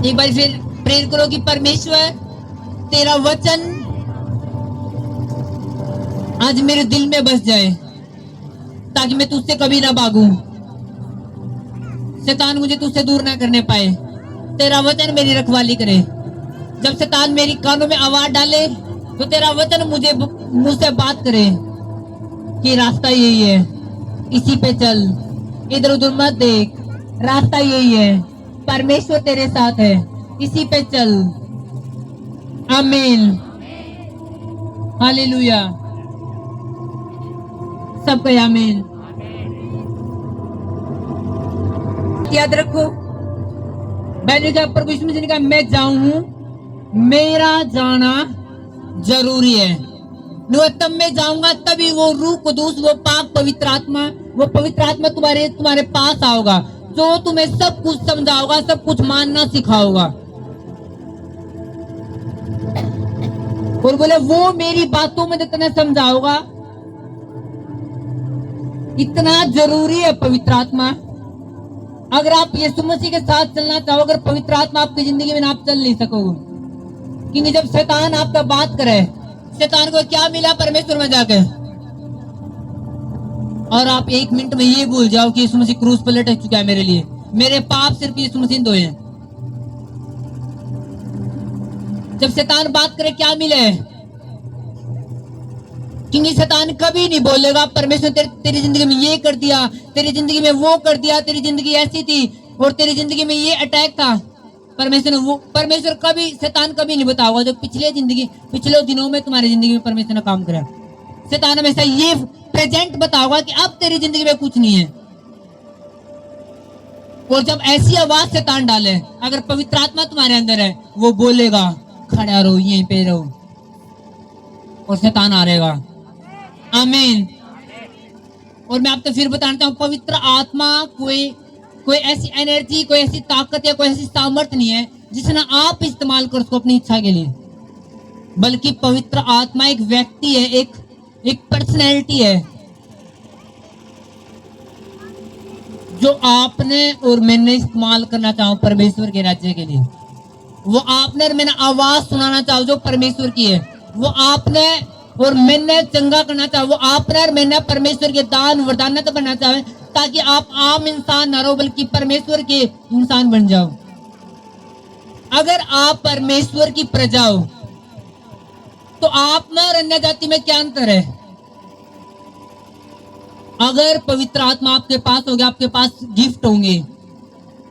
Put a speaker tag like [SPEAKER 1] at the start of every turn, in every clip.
[SPEAKER 1] एक बार फिर प्रेयर करो कि परमेश्वर तेरा वचन आज मेरे दिल में बस जाए, ताकि मैं तुझसे कभी ना भागूं, शैतान मुझे तुझसे दूर ना करने पाए। तेरा वचन मेरी रखवाली करे। जब शैतान मेरी कानों में आवाज डाले तो तेरा वचन मुझसे बात करे कि रास्ता यही है, इसी पे चल, इधर उधर मत देख, रास्ता यही है, परमेश्वर तेरे साथ है, इसी पे चल। आमीन, हालेलुया, सब कहे आमीन। याद रखो, मैंने कहा प्रभु यीशु मसीह ने कहा मैं जाऊं हूं, मेरा जाना जरूरी है। तब मैं जाऊंगा, तभी वो रूह कुदूस, वो पाक पवित्र आत्मा तुम्हारे पास आओगा, जो तुम्हें सब कुछ समझाओगा, सब कुछ मानना सिखाओगा। और बोले वो मेरी बातों में जितना समझाओगा, इतना जरूरी है पवित्र आत्मा। अगर आप यीशु मसीह के साथ चलना चाहो, अगर पवित्र आत्मा आपकी जिंदगी में, आप चल नहीं सकोगे। क्योंकि जब शैतान आपका बात करे, शैतान को क्या मिला परमेश्वर में जाके, और आप एक मिनट में ये भूल जाओ कि यीशु मसीह क्रूस पर लटक चुका है मेरे लिए, मेरे पाप सिर्फ यीशु मसीह धोए हैं। जब शैतान बात करे क्या मिले, क्योंकि शैतान कभी नहीं बोलेगा परमेश्वर तेरी जिंदगी में ये कर दिया, तेरी जिंदगी में वो कर दिया, तेरी जिंदगी ऐसी थी और तेरी जिंदगी में ये अटैक था। परमेश्वर कभी, शैतान कभी नहीं बताओगा जो पिछले दिनों में तुम्हारी जिंदगी में परमेश्वर ने काम करा। शैतान हमेशा ये प्रेजेंट बताओगा कि अब तेरी जिंदगी में कुछ नहीं है। और जब ऐसी आवाज शैतान डाले, अगर पवित्र आत्मा तुम्हारे अंदर है, वो बोलेगा खड़ा रहो, यहीं पे रहो, और शैतान आ रहेगा। आमीन। और मैं आपको फिर बताना चाहूँ, पवित्र आत्मा कोई ऐसी एनर्जी, कोई ऐसी ताकत या कोई ऐसी सामर्थ्य नहीं है जिसे ना आप इस्तेमाल कर सको अपनी इच्छा के लिए, बल्कि पवित्र आत्मा एक व्यक्ति है, एक पर्सनैलिटी है, जो आपने और मैंने इस्तेमाल करना चाहो परमेश्वर के राज्य के लिए। वो आपने और मैंने आवाज सुनाना चाहो जो परमेश्वर की है, वो आपने और मैंने चंगा करना चाहो, वो आपने और मैंने परमेश्वर के दान वरदान तो बनना चाहे, ताकि आप आम इंसान ना रहो बल्कि परमेश्वर के इंसान बन जाओ। अगर आप परमेश्वर की प्रजा हो तो आप में और अन्य जाति में क्या अंतर है? अगर पवित्र आत्मा आपके पास होगी, आपके पास गिफ्ट होंगे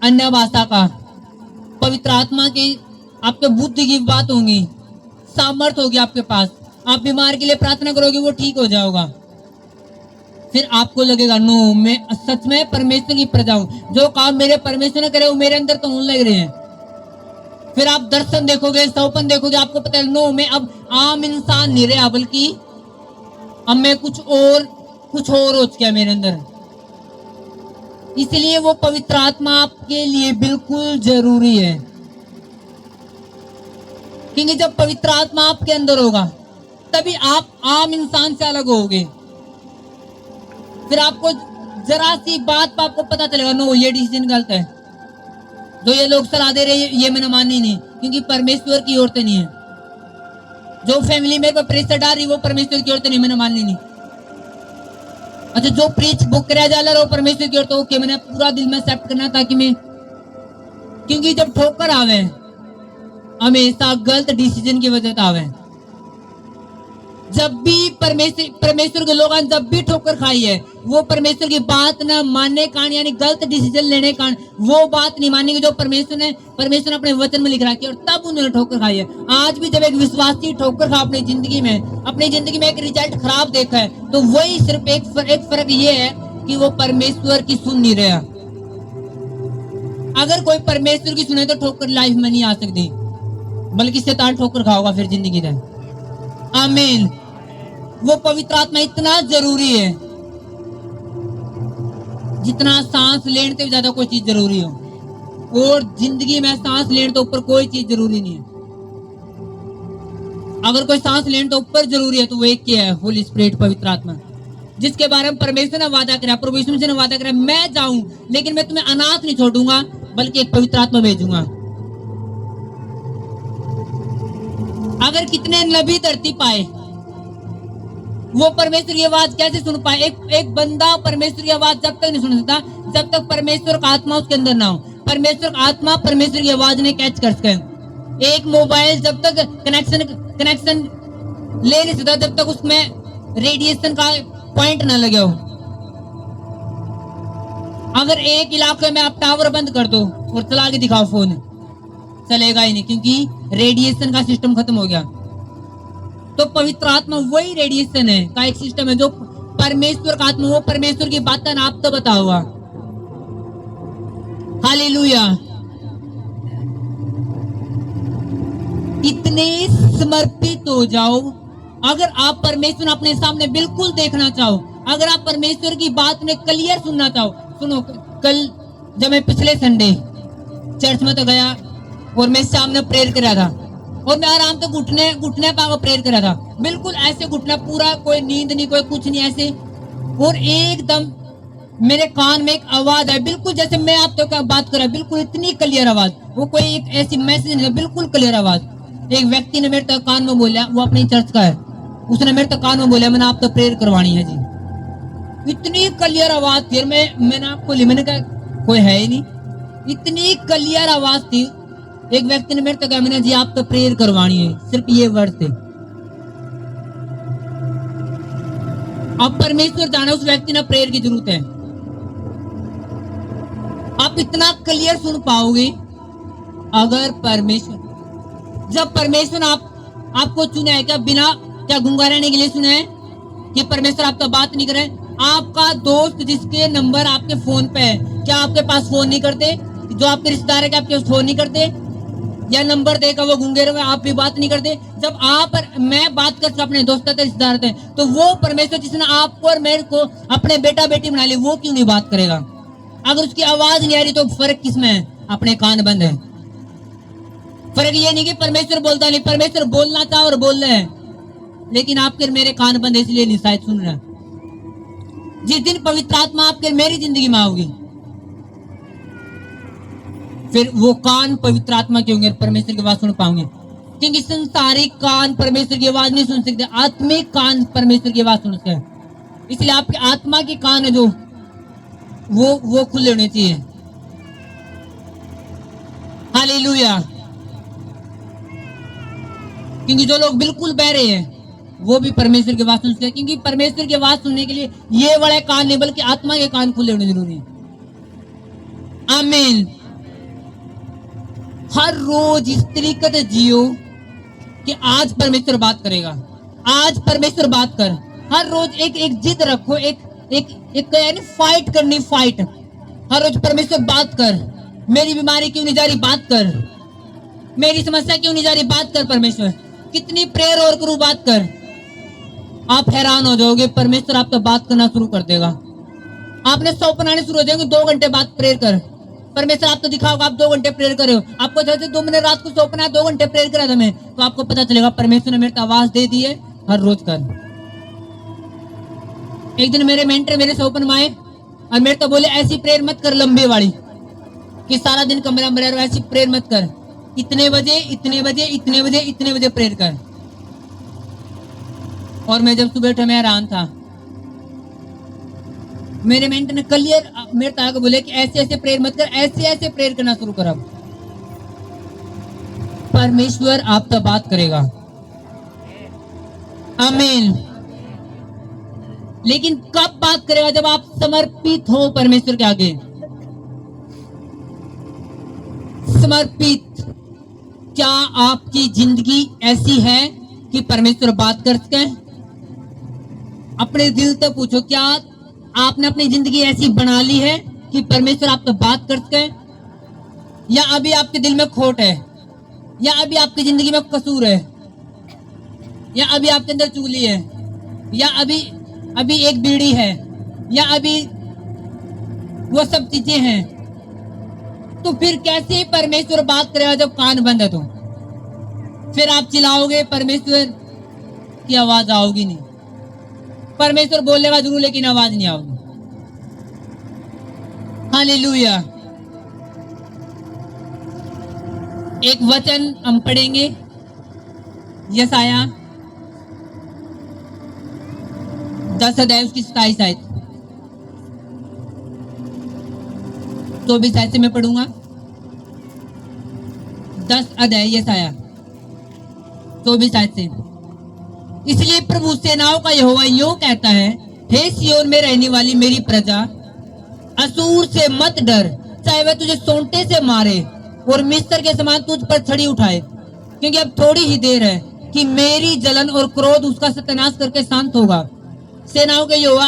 [SPEAKER 1] अन्य भाषा का, पवित्र आत्मा की आपके बुद्धि की बात होंगी, सामर्थ होगी आपके पास, आप बीमार के लिए प्रार्थना करोगे वो ठीक हो जाएगा, फिर आपको लगेगा नो, मैं सच में परमेश्वर की प्रजा हूं, जो काम मेरे परमेश्वर ने करे वो मेरे अंदर तो होने लग रहे हैं। फिर आप दर्शन देखोगे, सौपन देखोगे, आपको पता है नो, मैं अब आम इंसान नहीं रहा, बल्कि अब मैं कुछ और हो चुका मेरे अंदर। इसलिए वो पवित्र आत्मा आपके लिए बिल्कुल जरूरी है, क्योंकि जब पवित्र आत्मा आपके अंदर होगा तभी आप आम इंसान से अलग होगे। फिर आपको जरा सी बात पर आपको पता चलेगा नो, ये डिसीजन गलत है, जो ये लोग सलाह दे रहे हैं ये मैंने माननी नहीं, क्योंकि परमेश्वर की ओर से नहीं है। जो फैमिली मेरे पर प्रेशर डाल रही वो परमेश्वर की ओर से नहीं, मैंने माननी नहीं। अच्छा, जो प्रीच बुक कराया जा रहा है वो परमेश्वर की ओर तो ओके, मैंने पूरा दिल में एक्सेप्ट करना, ताकि मैं, क्योंकि जब ठोकर आवे हमेशा गलत डिसीजन की वजह से आवे। जब भी परमेश्वर के लोग जब भी ठोकर खाई है, वो परमेश्वर की बात ना मानने कारण, यानी गलत डिसीजन लेने कारण वो बात नहीं मानेंगे जो परमेश्वर ने अपने वचन में लिख रखी है, और तब उन्होंने ठोकर खाई है। आज भी जब एक विश्वासी ठोकर खा अपनी जिंदगी में एक रिजल्ट खराब देखा है, तो वही सिर्फ एक फर्क ये है कि वो परमेश्वर की सुन नहीं रहा। अगर कोई परमेश्वर की सुने तो ठोकर लाइफ में नहीं आ सकती, बल्कि शैतान ठोकर खाओगा फिर जिंदगी में। आमीन। वो पवित्र आत्मा इतना जरूरी है जितना सांस लेने से ज्यादा कोई चीज जरूरी हो, और जिंदगी में सांस लेने तो ऊपर कोई चीज जरूरी नहीं है। अगर कोई सांस लेने तो ऊपर जरूरी है तो वो एक क्या है? होली स्पिरिट, पवित्र आत्मा, जिसके बारे में परमेश्वर ने वादा करा, प्रभु यीशु मसीह ने वादा करा, मैं जाऊं लेकिन मैं तुम्हें अनाथ नहीं छोड़ूंगा, बल्कि एक पवित्र आत्मा भेजूंगा। अगर कितने नबी धरती पाए, वो परमेश्वर की आवाज कैसे सुन पाए? एक बंदा परमेश्वर की आवाज जब तक नहीं सुन सकता जब तक परमेश्वर का आत्मा उसके अंदर ना हो। परमेश्वर का आत्मा परमेश्वर की आवाज ने कैच कर सके। एक मोबाइल जब तक कनेक्शन ले नहीं सकता जब तक उसमें रेडिएशन का पॉइंट ना लगे हो। अगर एक इलाके में आप टावर बंद कर दो और चला के दिखाओ फोन, चलेगा ही नहीं, क्योंकि रेडिएशन का सिस्टम खत्म हो गया। तो पवित्र आत्मा वही रेडिएशन है का एक सिस्टम है जो परमेश्वर का आत्मा, वो परमेश्वर की बातें आप तो बता हुआ। हालेलुया। इतने समर्पित हो जाओ। अगर आप परमेश्वर अपने सामने बिल्कुल देखना चाहो, अगर आप परमेश्वर की बात में क्लियर सुनना चाहो, सुनो। कल जब मैं पिछले संडे चर्च में तो गया और मैं सामने प्रेयर कर रहा था और मैं आराम से घुटने पाकर प्रेयर कर रहा था, बिल्कुल ऐसे घुटना, पूरा कोई नींद नहीं, कोई कुछ नहीं, ऐसे। और एकदम मेरे कान में एक आवाज है, बिल्कुल जैसे मैं आप तो बात कर रहा, बिल्कुल इतनी क्लियर आवाज, वो कोई एक ऐसी मैसेज नहीं, बिल्कुल क्लियर आवाज। एक व्यक्ति ने मेरे तक कान में बोला, वो अपने चर्च का है, उसने मेरे तक कान में बोला, मैंने आप तो प्रेयर करवानी है जी। इतनी क्लियर आवाज थी, मैंने आपको ली, मैंने कहा कोई है ही नहीं, इतनी क्लियर आवाज थी। एक व्यक्ति ने मेरे तक कहा, मैंने जी आप तो प्रेयर करवानी है, सिर्फ ये वर्ड थे। अब परमेश्वर जाने उस व्यक्ति ने प्रेयर की जरूरत है। आप इतना क्लियर सुन पाओगे अगर परमेश्वर, जब परमेश्वर आपको चुना है, क्या बिना क्या गुंगा रहने के लिए चुना है कि परमेश्वर आपका बात नहीं करे? आपका दोस्त जिसके नंबर आपके फोन पे है, क्या आपके पास फोन नहीं करते? जो आपके रिश्तेदार है, क्या आपके फोन नहीं करते? या नंबर देकर वो गूंगे रहे, आप भी बात नहीं करते? जब आप और मैं बात करते अपने दोस्त रिश्तेदार थे, तो वो परमेश्वर जिसने आपको और मेरे को अपने बेटा बेटी बना लिया, वो क्यों नहीं बात करेगा? अगर उसकी आवाज नहीं आ रही तो फर्क किसमें है? अपने कान बंद है। फर्क ये नहीं कि परमेश्वर बोलता नहीं, परमेश्वर बोलना चाह और बोल रहे हैं, लेकिन आपके मेरे कान बंद है, इसलिए नहीं शायद सुन रहे। जिस दिन पवित्र आत्मा आपके मेरी जिंदगी में आओगी, फिर वो कान पवित्र आत्मा के होंगे, परमेश्वर की आवाज सुन पाओगे। क्योंकि संसारिक कान परमेश्वर की आवाज नहीं सुन सकते, आत्मिक कान परमेश्वर की आवाज सुन सकते हैं। इसलिए आपके आत्मा के कान है जो वो खुले होने चाहिए। हालेलुया। क्योंकि जो लोग बिल्कुल बहरे हैं वो भी परमेश्वर की आवाज सुन सकते हैं, क्योंकि परमेश्वर की आवाज सुनने के लिए ये वाले कान नहीं बल्कि आत्मा के कान खुले होने जरूरी है। आमीन। हर रोज इस तरीके से जियो कि आज परमेश्वर बात करेगा, आज परमेश्वर बात कर। हर रोज एक जिद रखो, एक फाइट करनी, फाइट। हर रोज परमेश्वर बात कर, मेरी बीमारी क्यों नहीं जा रही, बात कर। मेरी समस्या क्यों नहीं जा रही, बात कर। परमेश्वर कितनी प्रेयर और करूं, बात कर। आप हैरान हो जाओगे, परमेश्वर आपका बात करना शुरू कर देगा। आपने सपना आने शुरू हो जाएंगे, 2 घंटे बाद प्रेयर कर, परमेश्वर आपको दिखाओगा। आप 2 घंटे प्रेयर करे हो, आपको जैसे 2 मिनट रात को सपना है, 2 घंटे प्रेयर करा था मैं, तो आपको पता चलेगा परमेश्वर ने मेरे को आवाज दे दी है, हर रोज कर। एक दिन मेरे मेंटर मेरे सपन में आए और मेरे को बोले, ऐसी प्रेयर मत कर लंबी वाली कि सारा दिन कमरा में रह रहा, ऐसी प्रेयर मत कर, इतने बजे इतने बजे इतने बजे इतने बजे प्रेयर कर। और मैं जब सुबह उठा, मैं हैरान था। मेरे मेंटर ने क्लियर मेरे को आगे बोले कि ऐसे ऐसे प्रेयर मत कर, ऐसे ऐसे प्रेयर करना शुरू कर। अब परमेश्वर आपसे बात करेगा। आमीन। लेकिन कब बात करेगा? जब आप समर्पित हो परमेश्वर के आगे। समर्पित। क्या आपकी जिंदगी ऐसी है कि परमेश्वर बात कर सके? अपने दिल से पूछो, क्या आपने अपनी जिंदगी ऐसी बना ली है कि परमेश्वर आपसे बात कर सके? या अभी आपके दिल में खोट है, या अभी आपकी जिंदगी में कसूर है, या अभी आपके अंदर चुगली है, या अभी एक बीड़ी है, या अभी वो सब चीजें हैं, तो फिर कैसे परमेश्वर बात करेगा जब कान बंद है? तो फिर आप चिल्लाओगे, परमेश्वर की आवाज आओगी नहीं। परमेश्वर बोलेगा जरूर, लेकिन आवाज नहीं आओगी। हालेलुया। एक वचन हम पढ़ेंगे यसाया 10 अध्याय उसकी 27 आयत, 24 आयत से मैं पढ़ूंगा। 10 अध्याय यसाया 24 आयत से। इसलिए प्रभु सेनाओं का यहोवा यूं कहता है, हे सिय्योन में रहने वाली मेरी प्रजा, असूर से मत डर, चाहे वह तुझे सोंटे से मारे और मिस्र के समान तुझ पर छड़ी उठाए, क्योंकि अब थोड़ी ही देर है कि मेरी जलन और क्रोध उसका सत्यानाश करके शांत होगा। सेनाओं के यहोवा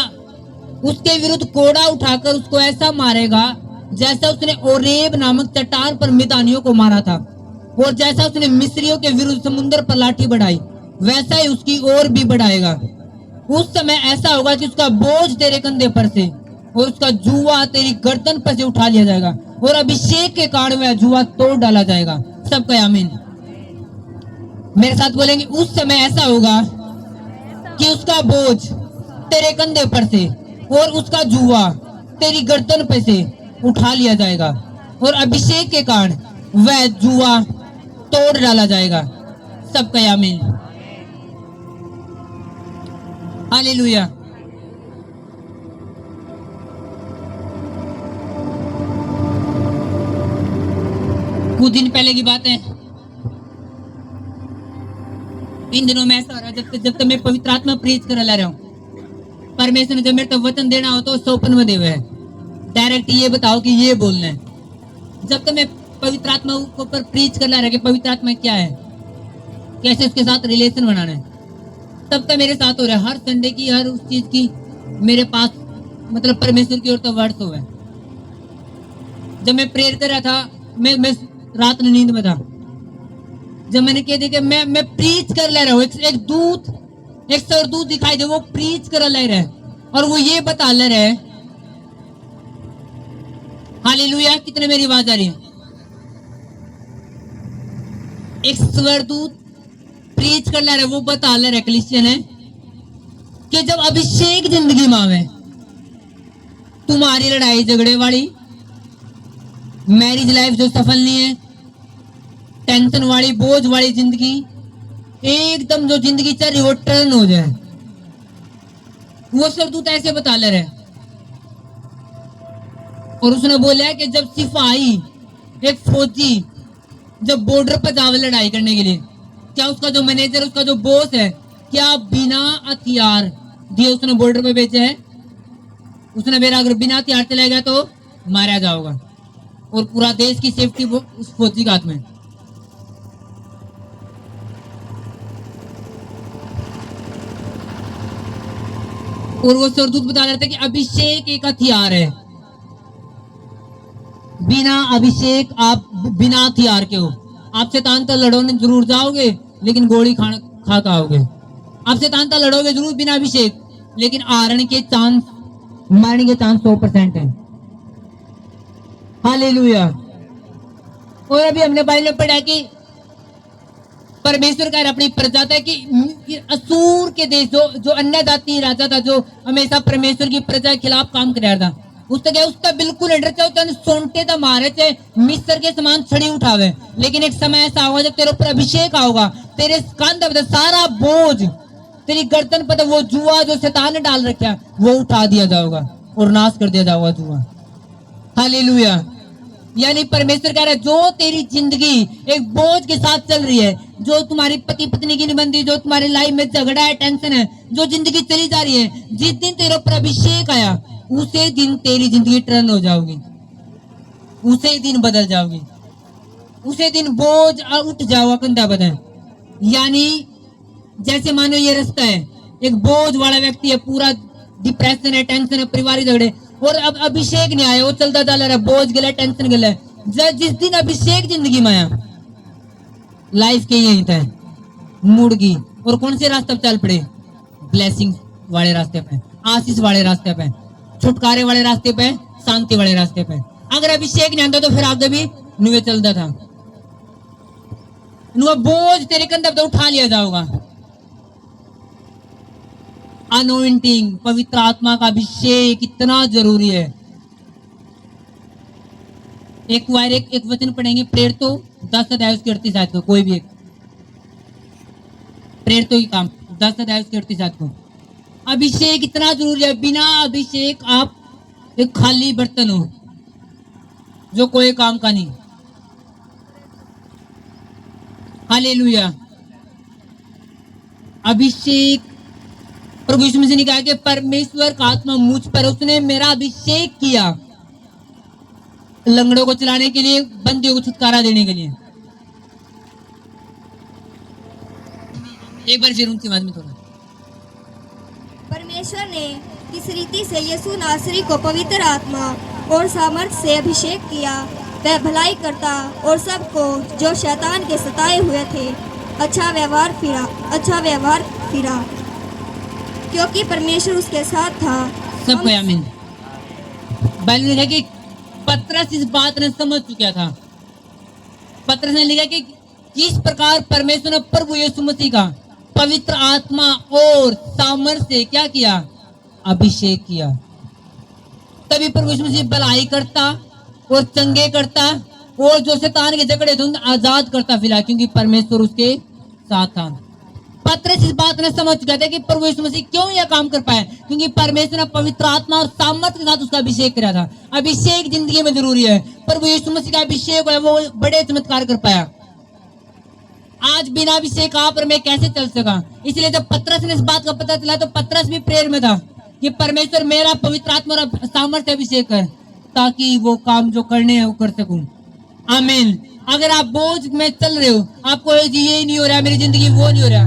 [SPEAKER 1] उसके विरुद्ध कोड़ा उठाकर उसको ऐसा मारेगा जैसा उसने ओरेब नामक चट्टान पर मिदानियों को मारा था, और जैसा उसने मिस्रियों के विरुद्ध समुद्र पर लाठी बढ़ाई, वैसा ही उसकी ओर भी बढ़ाएगा। उस समय ऐसा होगा कि उसका बोझ तेरे कंधे पर से और उसका जुआ तेरी गर्दन पर से उठा लिया जाएगा, और अभिषेक के कारण वह जुआ तोड़ डाला जाएगा। सबका आमीन। मेरे साथ बोलेंगे, उस समय ऐसा होगा कि उसका बोझ तेरे कंधे पर से और उसका जुआ तेरी गर्दन पर से उठा लिया जाएगा, और अभिषेक के कारण वह जुआ तोड़ डाला जाएगा। सबका आमीन। हालेलुया। कुछ दिन पहले की बात है, इन दिनों में ऐसा हो रहा है, जब तक मैं पवित्र आत्मा प्रीच कर ला रहा हूँ, परमेश्वर ने जब मेरे तक वचन देना हो तो सोपन में देवे है, डायरेक्ट ये बताओ कि ये बोलना है। जब तक मैं पवित्र आत्मा को ऊपर प्रीच कर ला रहा कि पवित्र आत्मा क्या है, कैसे उसके साथ रिलेशन बनाना है, तब तक मेरे साथ हो रहा है। हर संडे की, हर उस चीज की मेरे पास मतलब परमेश्वर की ओर तो वर्ड्स हो गए। जब मैं प्रेयर कर रहा था, मैं रात में नींद में था, जब मैंने कह दिया कि मैं प्रीच कर ले रहा हूँ, एक दूत, एक सरदूत दिखाई दे, वो प्रीच कर ले रहा है और वो ये बता ले रहा है। हालेलुया। कितने मेरी आवाज आ रही है? एक स्वरदूत प्रीच कर ले रहा है, वो बता ले रहा है क्रिश्चियन है कि जब अभिषेक जिंदगी में आवे, तुम्हारी लड़ाई झगड़े वाली मैरिज लाइफ जो सफल नहीं है, टेंशन वाली बोझ वाली जिंदगी, एकदम जो जिंदगी चल रही वो टर्न हो जाए। वो सरदूत ऐसे बता ले रहे। और उसने बोला कि जब सिपाही, एक फौजी जब बॉर्डर पर जावे लड़ाई करने के लिए, क्या उसका जो मैनेजर, उसका जो बॉस है, क्या बिना हथियार दिए उसने बॉर्डर पे भेजे है? उसने मेरा अगर बिना हथियार चला गया तो मारा जाओगा, और पूरा देश की सेफ्टी वो उस फौजी के हाथ में। और वो सरदूत बता रहे थे कि अभिषेक एक हथियार है, बिना अभिषेक आप बिना हथियार के हो। आप शैतान से लड़ोने जरूर जाओगे, लेकिन गोली खा खाओगे। आप शैतान से लड़ोगे जरूर बिना अभिषेक, लेकिन हारने के चांस, मरने के चांस 100% है। हालेलुया। और अभी हमने बाइबल में पढ़ा कि परमेश्वर का अपनी प्रजा था कि असूर के देश, जो अन्य जाति राजा था, जो हमेशा परमेश्वर की प्रजा के खिलाफ काम कर रहा था, उसका बिल्कुल अंडर थे, सोंटे था मारे थे, मिस्र के समान छड़ी उठावे। लेकिन एक समय ऐसा होगा जब तेरे ऊपर अभिषेक होगा, तेरे कंधे पर सारा बोझ, तेरी गर्दन पर वो जुआ जो शैतान ने डाल रखा वो उठा दिया जाएगा और नाश कर दिया जाएगा जुआ। हालेलुया। यानी परमेश्वर कह रहा है, जो तेरी जिंदगी एक बोझ के साथ चल रही है, जो तुम्हारी पति पत्नी की निबंधी, जो तुम्हारी लाइफ में झगड़ा है, टेंशन है, जो जिंदगी चली जा रही है, जिस दिन तेरे ऊपर अभिषेक आया उसे दिन तेरी जिंदगी टर्न हो जाओगी, उसे दिन बदल जाओगी, उसे दिन बोझ उठ जाओगा कंधा बदल। यानी जैसे मानो ये रास्ता है, एक बोझ वाला व्यक्ति है, पूरा डिप्रेशन है, टेंशन है, पारिवारिक झगड़े, और अब अभिषेक नहीं आया, वो चलता चल रहा है, बोझ गया, टेंशन गया। जिस दिन अभिषेक जिंदगी में आया, लाइफ के यही था मुड़गी, और कौन से रास्ते पर चल पड़े? ब्लेसिंग वाले रास्ते पे, आशीष वाले रास्ते पे, छुटकारे वाले रास्ते पे, शांति वाले रास्ते पे। अगर अभिषेक नहीं आता तो फिर आगे भी नुए चलता था, नुआ बोझ तेरे कंधे पे उठा लिया जाओगा। अनोइंटिंग, पवित्र आत्मा का अभिषेक इतना जरूरी है। एक वचन पढ़ेंगे, प्रेरितों 10 अध्याय उसकी 38 आयत को, कोई भी एक। प्रेरितों की काम 10 अध्याय उसके 38 को। अभिषेक इतना जरूरी है, बिना अभिषेक आप एक खाली बर्तन हो जो कोई काम का नहीं। हालेलुया। अभिषेक, प्रभु यीशु मसीह ने कहा कि परमेश्वर का आत्मा मुझ पर, उसने मेरा अभिषेक किया लंगड़ों को चलाने के लिए, बंदियों को छुटकारा देने के लिए। एक बार फिर उनकी आवाज में थोड़ा।
[SPEAKER 2] परमेश्वर ने किस रीति से यीशु नासरी को पवित्र आत्मा और सामर्थ से अभिषेक किया, वह भलाई करता और सबको जो शैतान के सताए हुए थे अच्छा व्यवहार फिरा, क्योंकि परमेश्वर उसके साथ था।
[SPEAKER 1] सबको आमीन। बाइबल में लिखा कि पतरस इस बात ने समझ चुका था। पतरस ने लिखा कि किस प्रकार परमेश्वर ने प्रभु यीशु मसीह का पवित्र आत्मा और सामर्थ से क्या किया, अभिषेक किया। तभी प्रभु यीशु मसीह भलाई करता और चंगे करता और जो शैतान के जकड़े थे उन्हें आजाद करता फिलहाल, क्योंकि परमेश्वर उसके साथ था। पतरस इस बात ने समझ चुका था कि प्रभु यीशु मसीह क्यों यह काम कर पाया, क्योंकि परमेश्वर ने पवित्र आत्मा और सामर्थ के साथ उसका अभिषेक किया था। अभिषेक जिंदगी में जरूरी है। प्रभु यीशु मसीह का अभिषेक है, वो बड़े चमत्कार कर पाया। आज बिना अभिषेक आप और मैं कैसे चल सका। इसलिए जब पतरस ने इस बात का पता चला तो पतरस भी प्रेयर में था कि परमेश्वर मेरा पवित्र आत्मा और सामर्थ्य अभिषेक है, ताकि वो काम जो करने हैं वो कर सकूं। आमीन। अगर आप बोझ में चल रहे हो, आपको ये नहीं हो रहा, मेरी जिंदगी वो नहीं हो रहा,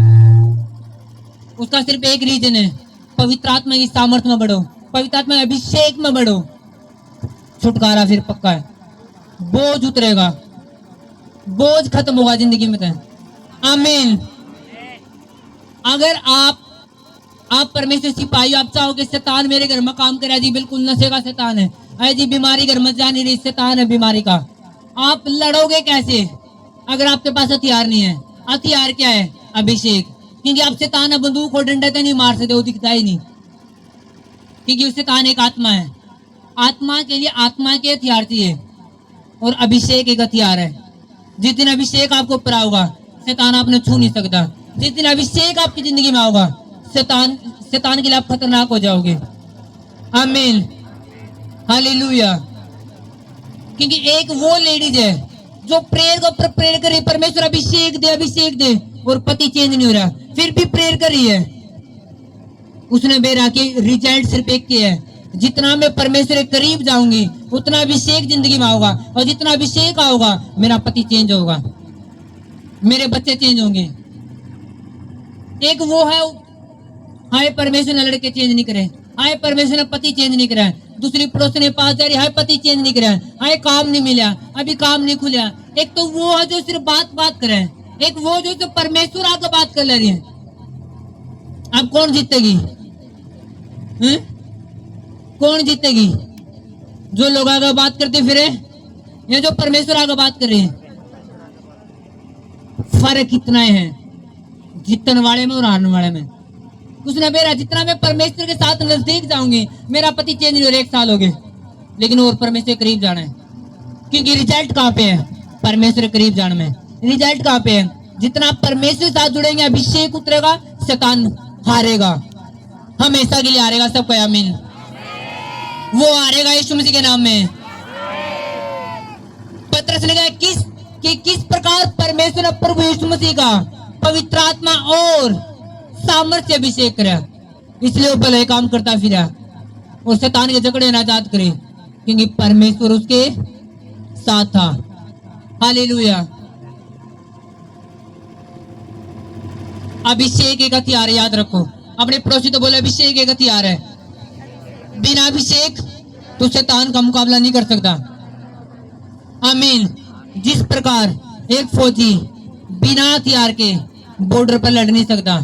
[SPEAKER 1] उसका सिर्फ एक रीजन है, पवित्र आत्मा की सामर्थ्य में बढ़ो, पवित्र आत्मा के अभिषेक में बढ़ो, छुटकारा फिर पक्का है। बोझ उतरेगा, बोझ खत्म होगा जिंदगी में। आमीन। अगर आप परमेश्वर सिपाही, आप चाहोगे शैतान मेरे घर में काम करे, जी बिल्कुल नशे का शैतान है, अरे जी बीमारी घर में जा नहीं रही, शैतान है बीमारी का, आप लड़ोगे कैसे अगर आपके पास हथियार नहीं है। हथियार क्या है, अभिषेक। क्योंकि आप शैतान बंदूक और डंडे तो नहीं मार सकते, वो दिखता ही नहीं, क्योंकि शैतान एक आत्मा है। आत्मा के लिए आत्मा के हथियार चाहिए और अभिषेक एक हथियार है। जिस दिन अभिषेक आपको ऊपर होगा, शैतान आपने छू नहीं सकता। जिस दिन अभिषेक आपकी जिंदगी में होगा, शैतान के लिए आप खतरनाक हो जाओगे। आमीन। हालेलुया। क्योंकि एक वो लेडीज है जो प्रेयर को प्रेयर कर रही, परमेश्वर अभिषेक दे, और पति चेंज नहीं हो रहा, फिर भी प्रेयर कर रही है। उसने बेरा के रिजल्ट सिर्फ एक के है, जितना मैं परमेश्वर के करीब जाऊंगी उतना अभिषेक जिंदगी में होगा, और जितना अभिषेक होगा मेरा पति चेंज होगा, मेरे बच्चे चेंज होंगे। एक वो है, हाय परमेश्वर ने लड़के चेंज नहीं करे, हाय परमेश्वर ने पति चेंज नहीं करा, दूसरी पड़ोसी ने पास जा रही, हाय पति चेंज नहीं करा, हाय काम नहीं मिला, अभी काम नहीं खुला। एक तो वो है जो सिर्फ बात करे, एक वो जो परमेश्वर आकर बात कर ले रही है। अब कौन जीतेगी? कौन जीतेगी? जो लोग आगे बात करते फिरे या जो परमेश्वर आगे बात कर रहे हैं? फर्क इतना है जीतने वाले में और हारने वाले में। उसने मेरा जितना मैं परमेश्वर के साथ नजदीक जाऊंगी, मेरा पति चेंज नहीं हो रहा, 1 साल हो गए, लेकिन और परमेश्वर के करीब जाना है। क्योंकि रिजल्ट कहाँ पे है? परमेश्वर के करीब जाने में। रिजल्ट कहाँ पे है? जितना आप परमेश्वर के साथ जुड़ेंगे, अभिषेक उतरेगा, शैतान हारेगा, हमेशा के लिए हारेगा। सबको आमीन। वो हारेगा यीशु मसीह के नाम में। पतरस ने कहा किस प्रकार परमेश्वर ने प्रभु यीशु मसीह का पवित्र आत्मा और सामर्थ्य अभिषेक करा, इसलिए वो भले काम करता फिरा और शैतान के झगड़े आजाद करे, क्योंकि परमेश्वर उसके साथ था। हालेलुया। अभिषेक एक हथियार है, याद रखो। अपने पड़ोसी तो बोले अभिषेक एक हथियार है, बिना अभिषेक तो शैतान का मुकाबला नहीं कर सकता। आमीन। जिस प्रकार एक फौजी बिना हथियार के बॉर्डर पर लड़ नहीं सकता,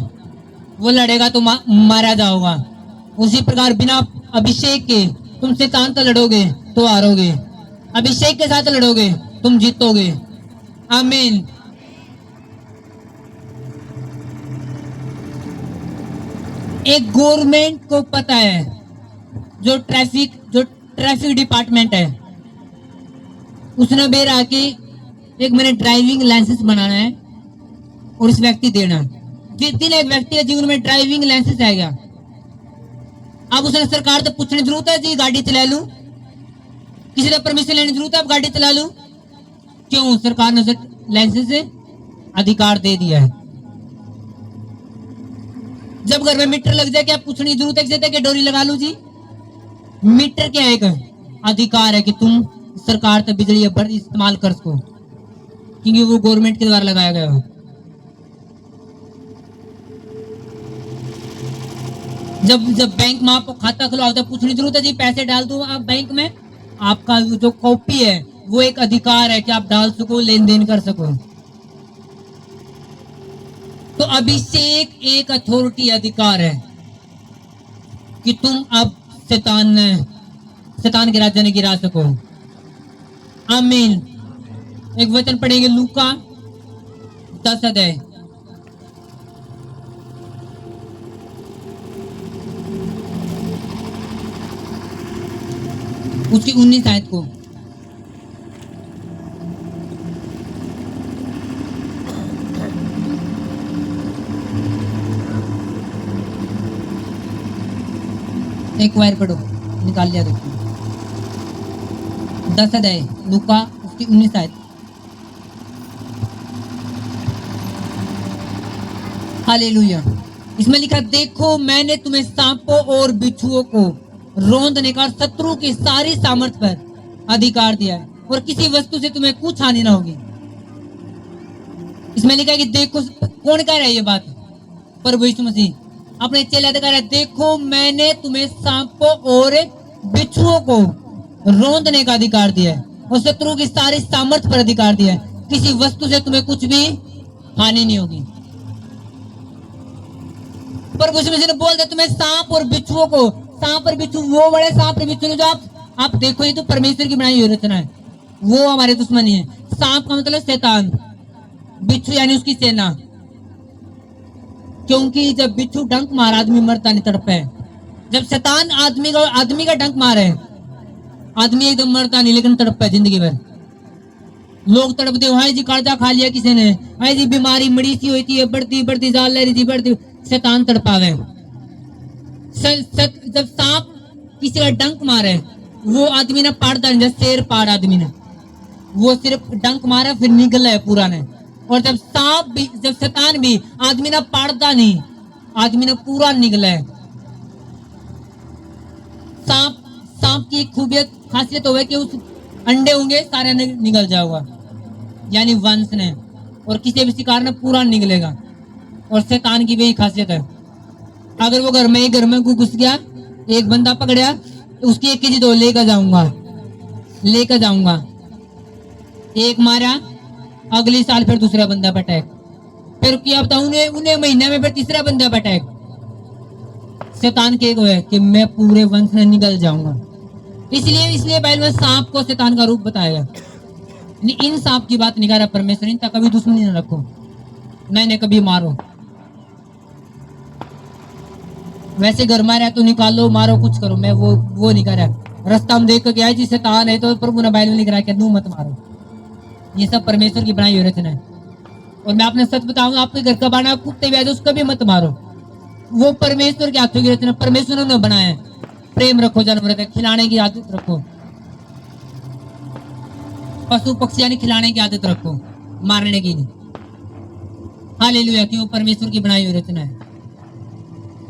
[SPEAKER 1] वो लड़ेगा तो मारा जाओगा, उसी प्रकार बिना अभिषेक के तुम शैतान से लड़ोगे तो हारोगे, अभिषेक के साथ लड़ोगे तुम जीतोगे। आमीन। एक गवर्नमेंट को पता है, जो ट्रैफिक डिपार्टमेंट है, उसने बेर आके एक मैंने ड्राइविंग लाइसेंस बनाना है और इस व्यक्ति देना, जिस दिन एक व्यक्ति के जीवन में ड्राइविंग लाइसेंस आ गया, अब उसने सरकार से पूछने की जरूरत है जी गाड़ी चला लूं, किसी से परमिशन लेने की जरूरत है अब गाड़ी चला लूं? क्यों? सरकार ने उसे लाइसेंस से अधिकार दे दिया है। जब घर में मीटर लग जाए क्या पूछने की जरूरत है कि डोरी लगा लूं जी? मीटर क्या एक अधिकार है कि तुम सरकार से बिजली इस्तेमाल कर सको, क्योंकि वो गवर्नमेंट के द्वारा लगाया गया है। जब बैंक में आपको खाता खुलवा होता है, पूछने की जरूरत है जी पैसे डाल दो आप बैंक में? आपका जो कॉपी है वो एक अधिकार है कि आप डाल सको, लेन देन कर सको। तो अभिषेक एक अथॉरिटी अधिकार है कि तुम अब शैतान के राज्य ने गिरा सको। आमीन। एक वचन पढ़ेंगे लूका 10 अध्याय, उसकी 19 आयत को। एक वायर पढ़ो, निकाल लिया देखो। 10 अध्याय लूका उसकी 19 आयत। हालेलुया। इसमें लिखा, देखो मैंने तुम्हें सांपों और बिच्छुओं को रौंदने का शत्रु की सारी सामर्थ्य पर अधिकार दिया है, और किसी वस्तु से तुम्हें कुछ हानि ना होगी। इसमें लिखा है कि देखो, कौन कह रहा है ये बात? प्रभु यीशु मसीह अपने चेले कह रहा है, देखो मैंने तुम्हें सांपों और बिच्छुओं को रौंदने का अधिकार दिया है और शत्रु की सारी सामर्थ्य पर अधिकार दिया है, किसी वस्तु से तुम्हें कुछ भी हानि नहीं होगी। प्रभु यीशु मसीह ने बोल दिया तुम्हें सांप और बिच्छुओं को, सांप और बिच्छू वो बड़े सांप और बिच्छू जो आप देखो, ये तो परमेश्वर की बनाई हुई रचना है, वो हमारे दुश्मनी है। सांप का मतलब शैतान, बिच्छू यानी उसकी सेना। क्योंकि जब बिच्छू डंक मारा आदमी मरता नहीं, तड़पे। जब शैतान आदमी का डंक मारे, आदमी एकदम मरता नहीं लेकिन तड़पे जिंदगी भर। लोग तड़पते हाय जी कर्जा खा लिया किसी ने, हाय जी बीमारी मड़ी सी हुई थी, बढ़ती जाल ले रही थी, बढ़ती। शैतान तड़पावे। जब सांप किसी का डंक मारे, वो आदमी ने पाड़ता नहीं, जैसे शेर पाड़ आदमी ने, वो सिर्फ डंक मारा फिर निकला है पूरा ने। और जब शैतान भी आदमी ने पाड़ता नहीं, आदमी ने पूरा निकला है। सांप की खूबियत खासियत होवे कि उस अंडे होंगे सारे निकल जाएगा, यानी वंश ने, और किसी भी शिकार ने पूरा निकलेगा। और शैतान की भी खासियत है, अगर वो घर में कोई घुस गया, एक बंदा पकड़या तो उसकी 1 केजी दो लेकर जाऊंगा, एक मारा, अगले साल फिर दूसरा बंदा पर अटैक, फिर क्या बताऊं उन्हें महीने में फिर तीसरा बंदा पर अटैक। शैतान के है कि मैं पूरे वंश में निकल जाऊंगा। इसलिए बाइबल में सांप को शैतान का रूप बताया गया। इन सांप की बात नहीं कर रहा परमेश्वर, इनका कभी दुश्मनी न रखो, नहीं कभी मारो। वैसे घर में रहा तो निकालो, मारो, कुछ करो, मैं वो नहीं कर रहा। रास्ता में देख कर गया जी शैतान है, तो प्रभु ने बाइबल में लिख रहा है कि नू मत मारो। ये सब परमेश्वर की बनाई हुई रचना है। और मैं आपने सच बताऊंगा, आपके घर का बना कुत्ते भी आए उसका भी मत मारो, वो परमेश्वर के हाथों की रचना, परमेश्वर ने बनाया है। प्रेम रखो जानवर का, खिलाने की आदत रखो, पशु पक्षी यानी खिलाने की आदत रखो, मारने की नहीं। हालेलुया, क्यों? परमेश्वर की बनाई हुई रचना है।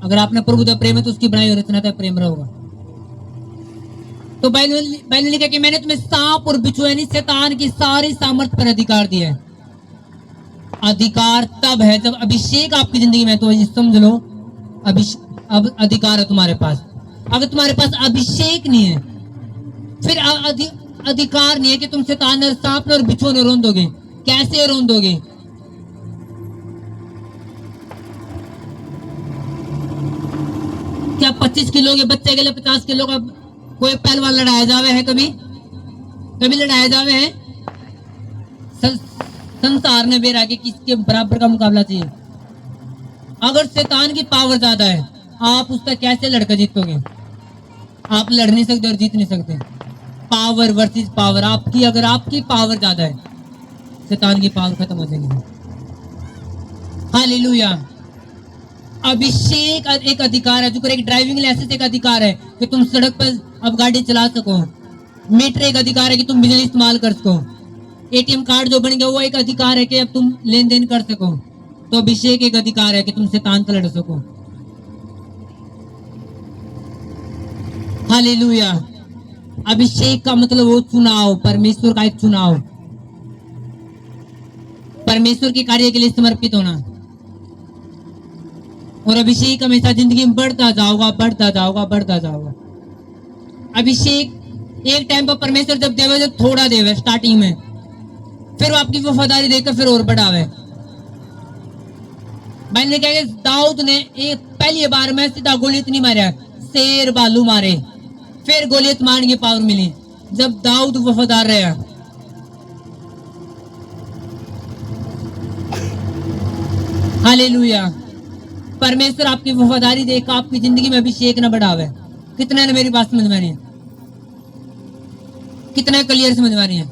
[SPEAKER 1] अगर आपने प्रभु का प्रेम है तो उसकी बनाई हुई रचना का प्रेम रहेगा। तो बाइबल ने लिखा कि मैंने तुम्हें सांप और बिच्छू यानी शैतान की सारी सामर्थ्य पर अधिकार दिया है। अधिकार तब है जब अभिषेक आपकी जिंदगी में, तो समझ लो अब अधिकार है तुम्हारे पास। अगर तुम्हारे पास अभिषेक नहीं है, फिर अधिकार नहीं है कि तुम शैतान और सांप और बिच्छू ने रोंदोगे। कैसे रोंदोगे? क्या 25 किलो के बच्चे के लिए 50 किलो का कोई पहलवान लड़ाया जावे है? कभी लड़ाया जावे है? संसार ने बेरा के किसके बराबर का मुकाबला चाहिए। अगर शैतान की पावर ज्यादा है, आप उसका कैसे लड़कर जीतोगे? आप लड़ नहीं सकते और जीत नहीं सकते। पावर वर्सेस पावर, अगर आपकी पावर ज्यादा है, शैतान की पावर खत्म हो जाएगी। हालेलुया। अभिषेक एक अधिकार है, जो एक ड्राइविंग लाइसेंस एक अधिकार है कि तुम सड़क पर अब गाड़ी चला सको। मीटर एक अधिकार है कि तुम बिजली इस्तेमाल कर सको। एटीएम कार्ड जो बन गया वो एक अधिकार है कि अब तुम लेन देन कर सको। तो अभिषेक एक अधिकार है कि तुम शैतान से लड़ सको। हालेलुया। अभिषेक का मतलब वो चुनाव, परमेश्वर का एक चुनाव, परमेश्वर के कार्य के लिए समर्पित होना। और अभिषेक हमेशा जिंदगी में बढ़ता जाओगा, बढ़ता जाओगा, बढ़ता जाओगा। अभिषेक एक टाइम पर परमेश्वर जब देवे, जब थोड़ा देवे स्टार्टिंग में, फिर वो आपकी वफादारी देकर फिर और बढ़ावे। मैंने कहा दाऊद ने एक पहली बार में सीधा गोलियत नहीं मारा, शेर बालू मारे, फिर गोलियत मारने की पावर मिली जब दाऊद वफादार रहा। हालेलुया। परमेश्वर आपकी वफादारी देखकर आपकी जिंदगी में अभिषेक न बढ़ावे। कितने ने मेरी बात समझ में आ रही है? कितने क्लियर समझ में आ रही है?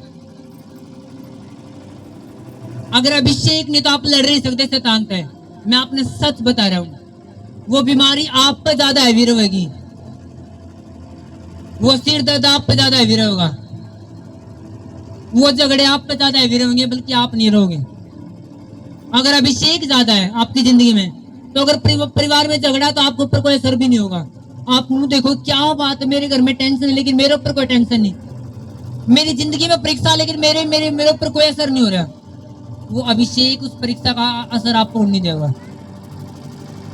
[SPEAKER 1] अगर अभिषेक नहीं तो आप लड़ नहीं सकते शैतान से। मैं आपने सच बता रहा हूं, वो बीमारी आप पर ज्यादा हैवी रहेगी, वो सिर दर्द आप पे ज्यादा हैवी रहेगा, वो झगड़े आप पे ज्यादा हैवी रहेंगे, बल्कि आप नहीं रहोगे। अगर अभिषेक ज्यादा है आपकी जिंदगी में, तो अगर परिवार में झगड़ा तो आपके ऊपर कोई असर भी नहीं होगा। आप मुंह देखो, क्या बात है, मेरे घर में टेंशन है लेकिन मेरे ऊपर कोई टेंशन नहीं, मेरी जिंदगी में परीक्षा लेकिन मेरे ऊपर कोई असर नहीं हो रहा। वो अभिषेक उस परीक्षा का असर आपको नहीं देगा।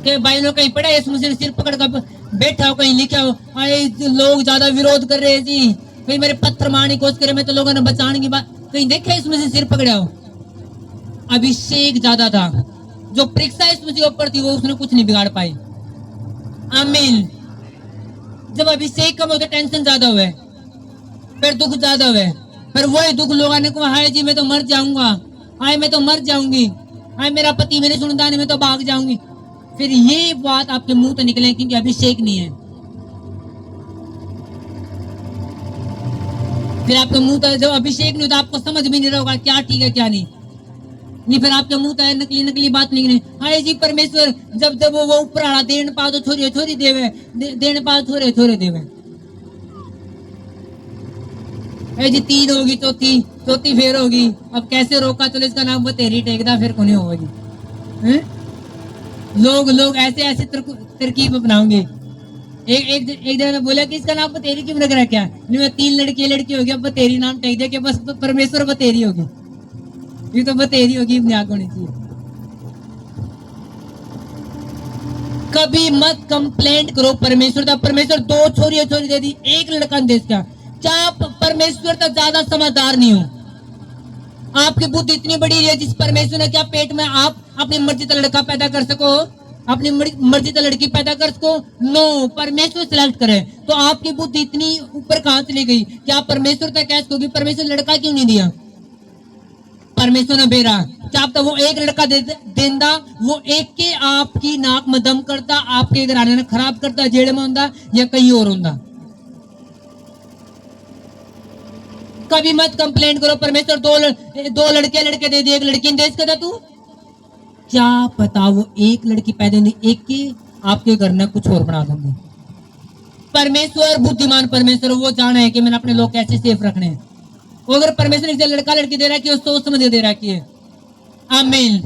[SPEAKER 1] कि भाई लोग कहीं पड़ा यीशु मसीह ने सिर पकड़ कर बैठा हो, कहीं लिखा हो अरे लोग ज्यादा विरोध कर रहे जी, कहीं मेरे पत्थर मारने की कोशिश करे, मैं तो लोगों ने बचाने की बात, कहीं देखा यीशु मसीह सिर पकड़ा हो? अभिषेक ज्यादा था, जो परीक्षा यीशु मसीह के ऊपर थी वो उसने कुछ नहीं बिगाड़ पाई। आमीन। जब अभिषेक कम हो तो टेंशन ज्यादा हुए, फिर दुख ज्यादा हुए, फिर वही दुख लोगों ने कहा हाय जी मैं तो मर जाऊंगा, हाय मैं तो मर जाऊंगी, हाय मेरा पति मेरी सुनता नहीं, मैं तो भाग जाऊंगी। फिर ये बात आपके मुंह तो निकले क्योंकि अभिषेक नहीं है। फिर आपके मुंह तो जब अभिषेक नहीं होता आपको समझ भी नहीं रहा होगा क्या ठीक है क्या नहीं। फिर आपके मुंह तो नकली नकली बात निकले, हाय जी परमेश्वर जब जब वो ऊपर आड़ा देन पा तो छोरी छोरी देवे, देन पा छोरे छोरे देवे। जी 3 होगी, चौथी फेर होगी, अब कैसे रोका? चलो इसका नाम बतेरी टेकदा, फिर कौन होगी? लोग ऐसे तरकीब अपनाओगे। एक दिन में बोला कि इसका नाम बतेरी क्यों लग रहा है? क्या नहीं, मैं 3 लड़की होगी, अब बतेरी नाम टेक दे के बस परमेश्वर बतेरी होगी, ये तो बतेरी होगी, बुनियाद होनी चाहिए। कभी मत कंप्लेंट करो परमेश्वर का, परमेश्वर 2 छोरी दे दी, 1 लड़का देश का, क्या परमेश्वर तो ज्यादा समझदार नहीं हो? आपकी बुद्धि इतनी बड़ी है जिस परमेश्वर ने क्या पेट में आप अपनी मर्जी का लड़का पैदा कर सको, अपनी मर्जी का लड़की पैदा कर सको? नो, परमेश्वर सिलेक्ट करे। तो आपकी बुद्धि इतनी ऊपर कहां चली गई कि आप परमेश्वर तक कैसे कहोगे परमेश्वर लड़का क्यों नहीं दिया? परमेश्वर ने बेरा क्या आप तो वो 1 लड़का देंदा, वो एक के आपकी नाक में दम करता, आपके घराने ने खराब करता, जेड़ में होंदा या कहीं और होंदा। कभी मत कंप्लेंट करो परमेश्वर 2 लड़के दे दिए, 1 लड़की दे सकता तू? क्या पता वो 1 लड़की पैदा नहीं, 1 की आपके घर में कुछ और बना देंगे। परमेश्वर बुद्धिमान परमेश्वर, वो जाना है कि मैंने अपने लोग कैसे सेफ रखने हैं। वो अगर परमेश्वर ने लड़का लड़की दे रहा है कि सोच समझ दे रहा है। आमीन।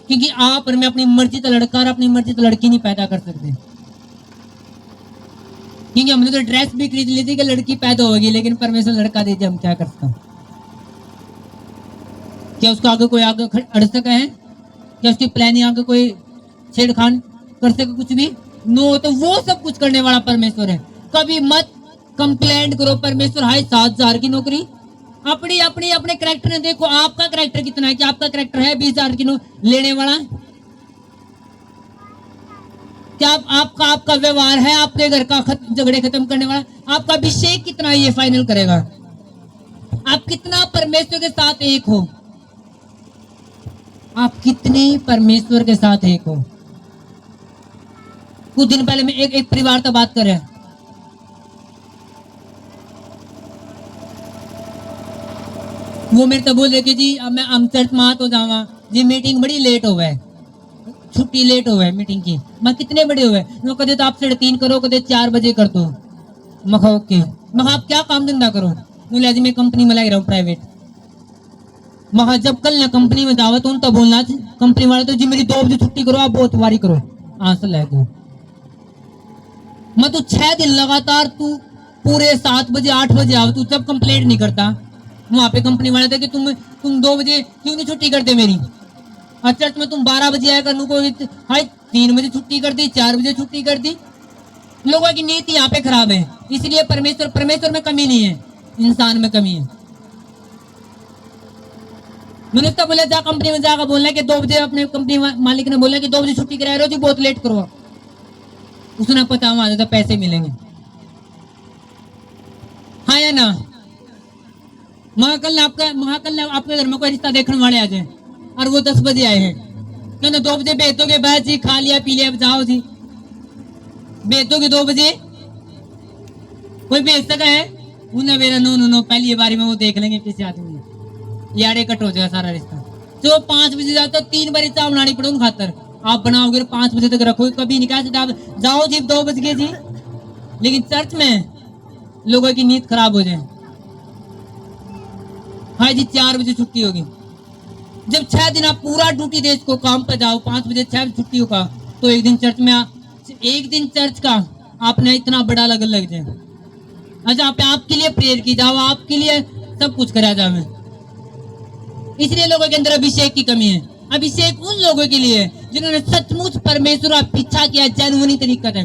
[SPEAKER 1] क्योंकि आप और मैं अपनी मर्जी का लड़का और अपनी मर्जी का लड़की नहीं पैदा कर सकते, क्योंकि हमने तो ड्रेस भी खरीद ली थी कि लड़की पैदा होगी, लेकिन परमेश्वर लड़का दे दिया, हम क्या कर सकते हैं? क्या उसका आगे कोई आगे अड़ सका है? क्या उसकी प्लानिंग आगे कोई छेड़खानी कर सके? कुछ भी नो। तो वो सब कुछ करने वाला परमेश्वर है। कभी मत कंप्लेंट करो परमेश्वर हाय 7,000 की नौकरी, अपने कैरेक्टर ने देखो, आपका कैरेक्टर कितना है? कि आपका कैरेक्टर है 20,000 की लेने वाला? क्या आपका व्यवहार है आपके घर का झगड़े खत्म करने वाला? आपका अभिषेक कितना ये फाइनल करेगा? आप कितना परमेश्वर के साथ एक हो? आप कितने परमेश्वर के साथ एक हो? कुछ दिन पहले मैं एक परिवार से बात कर रहा है, वो मेरे से बोल रहे कि जी अब मैं चर्च में तो जावा जी, मीटिंग बड़ी लेट हो गए, छुट्टी लेट हुए मीटिंग की, मैं कितने बड़े हुए, वो कदे तो आप 3:30 करो, कदे 4 बजे कर दो। मैं ओके, मैं आप क्या काम धंधा करो, बोले आज मैं कंपनी में लग रहा हूँ प्राइवेट। महा जब कल ना कंपनी में दावत हूं तब बोलना कंपनी वाले तो जी मेरी 2 बजे छुट्टी करो, आप बहुत वारी करो आंसर लगो। मैं तो 6 दिन लगातार तू पूरे 7 बजे 8 बजे आओ, तू जब कंप्लेंट नहीं करता। वहां पे कंपनी वाले थे कि तुम 2 बजे क्यों नहीं छुट्टी करते मेरी, और चर्च में तुम 12 बजे आया करने को, हाय 3 बजे छुट्टी कर दी, 4 बजे छुट्टी कर दी। लोगों की नीति यहाँ पे खराब है, इसलिए परमेश्वर में कमी नहीं है, इंसान में कमी है। मैंने तब बोला जा कंपनी में जाकर बोलना कि 2 बजे, अपने कंपनी मालिक ने बोला कि 2 बजे छुट्टी करा रहे हो जी, बहुत लेट करो। उसने पता वहां तो पैसे मिलेंगे, हाँ या ना। महाकल आपके घर में कोई रिश्ता देखने वाले आ जाए और वो 10 बजे आए हैं, कहते 2 बजे भेज दोगे, बस जी खा लिया पी लिया जाओ जी, भेज दोगे 2 बजे, कोई भेज सका है उन्हें मेरा नो पहली बारी में वो देख लेंगे किसी आदमी ने, यारे कट हो जाएगा सारा रिश्ता। जो 5 बजे जाता 3 बारी चाय बनानी पड़े उन खातर, आप बनाओगे 5 बजे तक रखोगे, कभी नहीं कहा जाओ जी 2 बज गए जी। लेकिन चर्च में लोगों की नीयत खराब हो जाए, हाँ जी 4 बजे छुट्टी होगी। जब 6 दिन आप पूरा ड्यूटी दे इसको काम पर जाओ, 5 बजे 6 बजे छुट्टी होगा, तो एक दिन चर्च का आपने इतना बड़ा लगन लग जाए। अच्छा पे आपके लिए प्रेयर की जाओ, आपके लिए सब कुछ करा जाए। इसलिए लोगों के अंदर अभिषेक की कमी है। अभिषेक उन लोगों के लिए जिन्होंने सचमुच परमेश्वर का पीछा किया जेन्युइन तरीका से,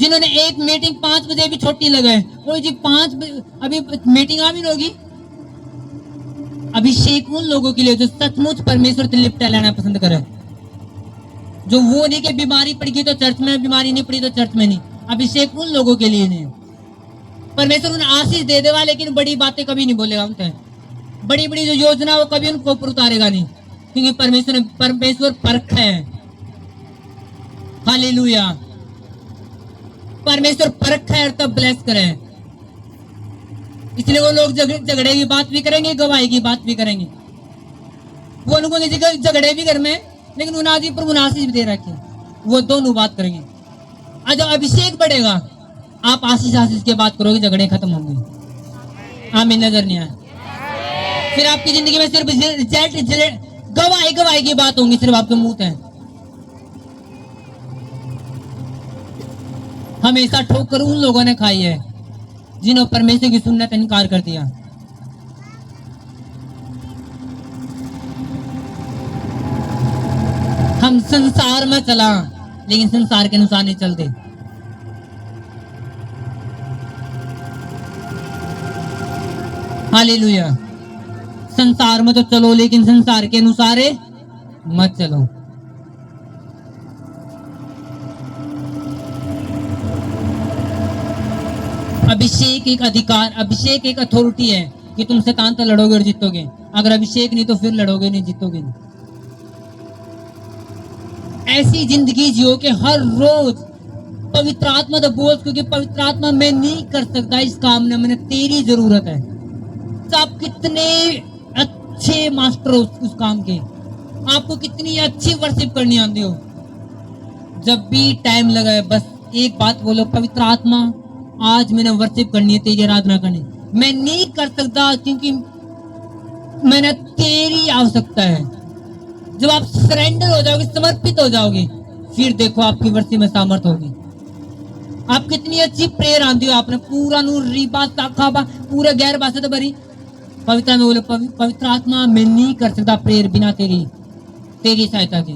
[SPEAKER 1] जिन्होंने एक मीटिंग 5 बजे भी छोटी लगाए, वो जी 5 बजे अभी मीटिंग आ भी होगी। अभिषेक उन लोगों के लिए जो सचमुच परमेश्वर से लिपटा लेना पसंद करे, जो वो नहीं कि बीमारी पड़ गई तो चर्च में, बीमारी नहीं पड़ी तो चर्च में नहीं। अभिषेक उन लोगों के लिए नहीं। परमेश्वर उन्हें आशीष दे देगा लेकिन बड़ी बातें कभी नहीं बोलेगा उनसे, बड़ी बड़ी जो योजना वो कभी उनको ऊपर उतारेगा नहीं, क्योंकि परमेश्वर परख है। हालेलुया, परमेश्वर परख है और तब ब्लेस करे। इसलिए वो लोग झगड़े की बात भी करेंगे, गवाही की बात भी करेंगे। वो उनको झगड़े भी घर में, लेकिन उन्हें प्रभु ने आशीष भी दे रखी, वो दोनों बात करेंगे। आज जब अभिषेक बढ़ेगा आप आशीष की बात करोगे, झगड़े खत्म होंगे। आमीन। नजर नहीं आया, फिर आपकी जिंदगी में सिर्फ रिजल्ट गवाही की बात होंगी, सिर्फ आपके मुंह है। हमेशा ठोकर उन लोगों ने खाई है जिन्होंने परमेश्वर की सुन्नत इनकार कर दिया। हम संसार में चला लेकिन संसार के अनुसार नहीं चलते। हालेलुया, संसार में तो चलो लेकिन संसार के अनुसार मत चलो। अभिषेक एक अधिकार, अभिषेक एक अथॉरिटी है कि तुम शैतान से लड़ोगे और जीतोगे। अगर अभिषेक नहीं तो फिर लड़ोगे नहीं, जीतोगे नहीं। ऐसी जिंदगी जियो कि हर रोज पवित्र आत्मा तो बोझ, क्योंकि पवित्र आत्मा मैं नहीं कर सकता इस काम में, मैंने तेरी जरूरत है। तो आप कितने अच्छे मास्टर हो उस काम के, आपको कितनी अच्छी वर्शिप करनी आती हो, जब भी टाइम लगा बस एक बात बोलो, पवित्र आत्मा आज मैंने वर्शिप करनी है, तेरी आराधना करनी। मैं नहीं कर सकता क्योंकि मैंने तेरी आवश्यकता है। जब आप सरेंडर हो जाओगे, समर्पित हो जाओगे, फिर देखो आपकी वर्षी में सामर्थ होगी। आप कितनी अच्छी प्रेयर आती हो, आपने पूरा नूर रीबा ताखाबा पूरा गैर भाषा तो भरी, पवित्र में बोले पवित्र आत्मा मैं नहीं कर सकता प्रेयर बिना तेरी सहायता के।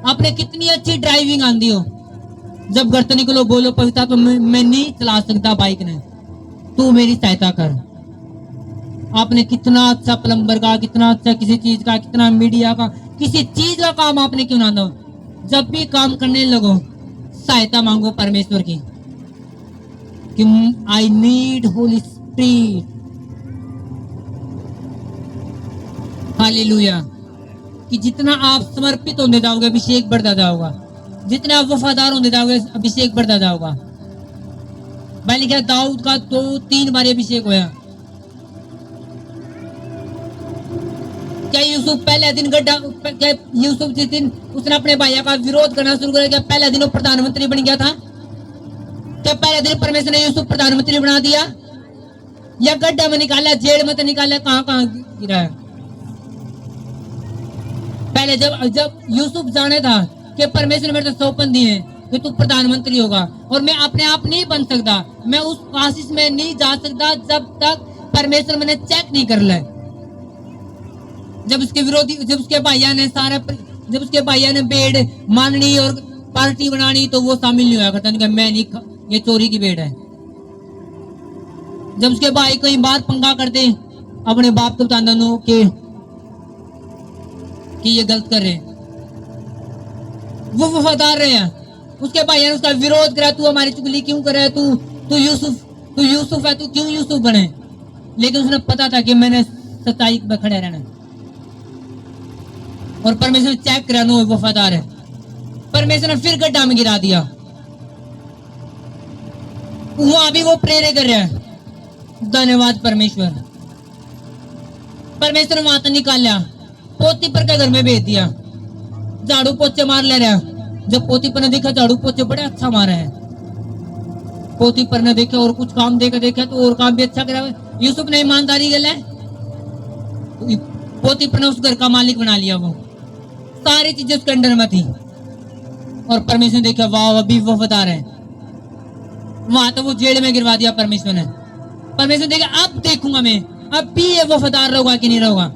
[SPEAKER 1] आपने कितनी अच्छी ड्राइविंग आती हो, जब घर से निकलो बोलो पवित्र आत्मा मैं नहीं चला सकता बाइक ने, तू मेरी सहायता कर। आपने कितना अच्छा प्लम्बर का, कितना अच्छा किसी चीज का, कितना मीडिया का, किसी चीज का काम आपने क्यों ना दो, जब भी काम करने लगो सहायता मांगो परमेश्वर की कि I need Holi spirit. Hallelujah, कि जितना आप समर्पित होने जाओगे अभिषेक बढ़ता जाओगा, जितना आप वफादार होने जाओगे अभिषेक बढ़ता जाओगा। भाई लिखा दाऊद का 2-3 बार अभिषेक होया, क्या यूसुफ पहले दिन गड्ढा, क्या यूसुफ जिस दिन उसने अपने भाइयों का विरोध करना शुरू कर दिया, पहले दिन वो प्रधानमंत्री बन गया था? क्या पहले दिन परमेश्वर ने यूसुफ प्रधानमंत्री बना दिया? या गड्ढा में निकाला, जेल में तो निकाला, कहां कहां गिरा है? पहले जब यूसुफ जाने था कि परमेश्वर ने मेरे को सौंपन दिए कि तू प्रधानमंत्री होगा, और मैं अपने आप नहीं बन सकता, मैं उस आशीष में नहीं जा सकता जब तक परमेश्वर मैंने चेक नहीं कर ले। जब उसके विरोधी, जब उसके भाइयों ने बेड़ माननी और पार्टी बनानी, तो वो शामिल नहीं हुआ करता, नहीं, मैं नहीं, ये चोरी की बेड़ है। जब उसके भाई कई बार पंगा करते अपने बाप को बताना कि ये गलत कर रहे हैं, वो वफादार रहे हैं। उसके भाई ने उसका विरोध करा, तू हमारी चुगली क्यों कर रहा है, तू यूसुफ है, तू क्यों यूसुफ बने? लेकिन उसने पता था कि मैंने सच्चाई में खड़े रहना, और परमेश्वर ने चेक करा, नो वफादार है। परमेश्वर ने फिर गड्ढा में गिरा दिया। वहां भी वो प्रेरे कर रहा है। धन्यवाद परमेश्वर। परमेश्वर ने वहां तो निकाल लिया, पोतीपर के घर में भेज दिया, झाड़ू पोछे मार ले रहा। जब पोतीपर ने देखा झाड़ू पोछे बड़े अच्छा मारे हैं, पोतीपर ने देखा और कुछ काम देखा तो और काम भी अच्छा करा। यूसुफ ने ईमानदारी गल है, पोतीपर ने उस घर का मालिक बना लिया, वो सारी चीजें उसके अंडर में थी। और परमेश्वर ने देखा, वाह अभी वफादार है। वहां तो वो जेल में गिरवा दिया परमेश्वर ने। परमेश्वर ने देखा, अब देखूंगा मैं, अब भी ये वफादार रहोगा कि नहीं रहोगा।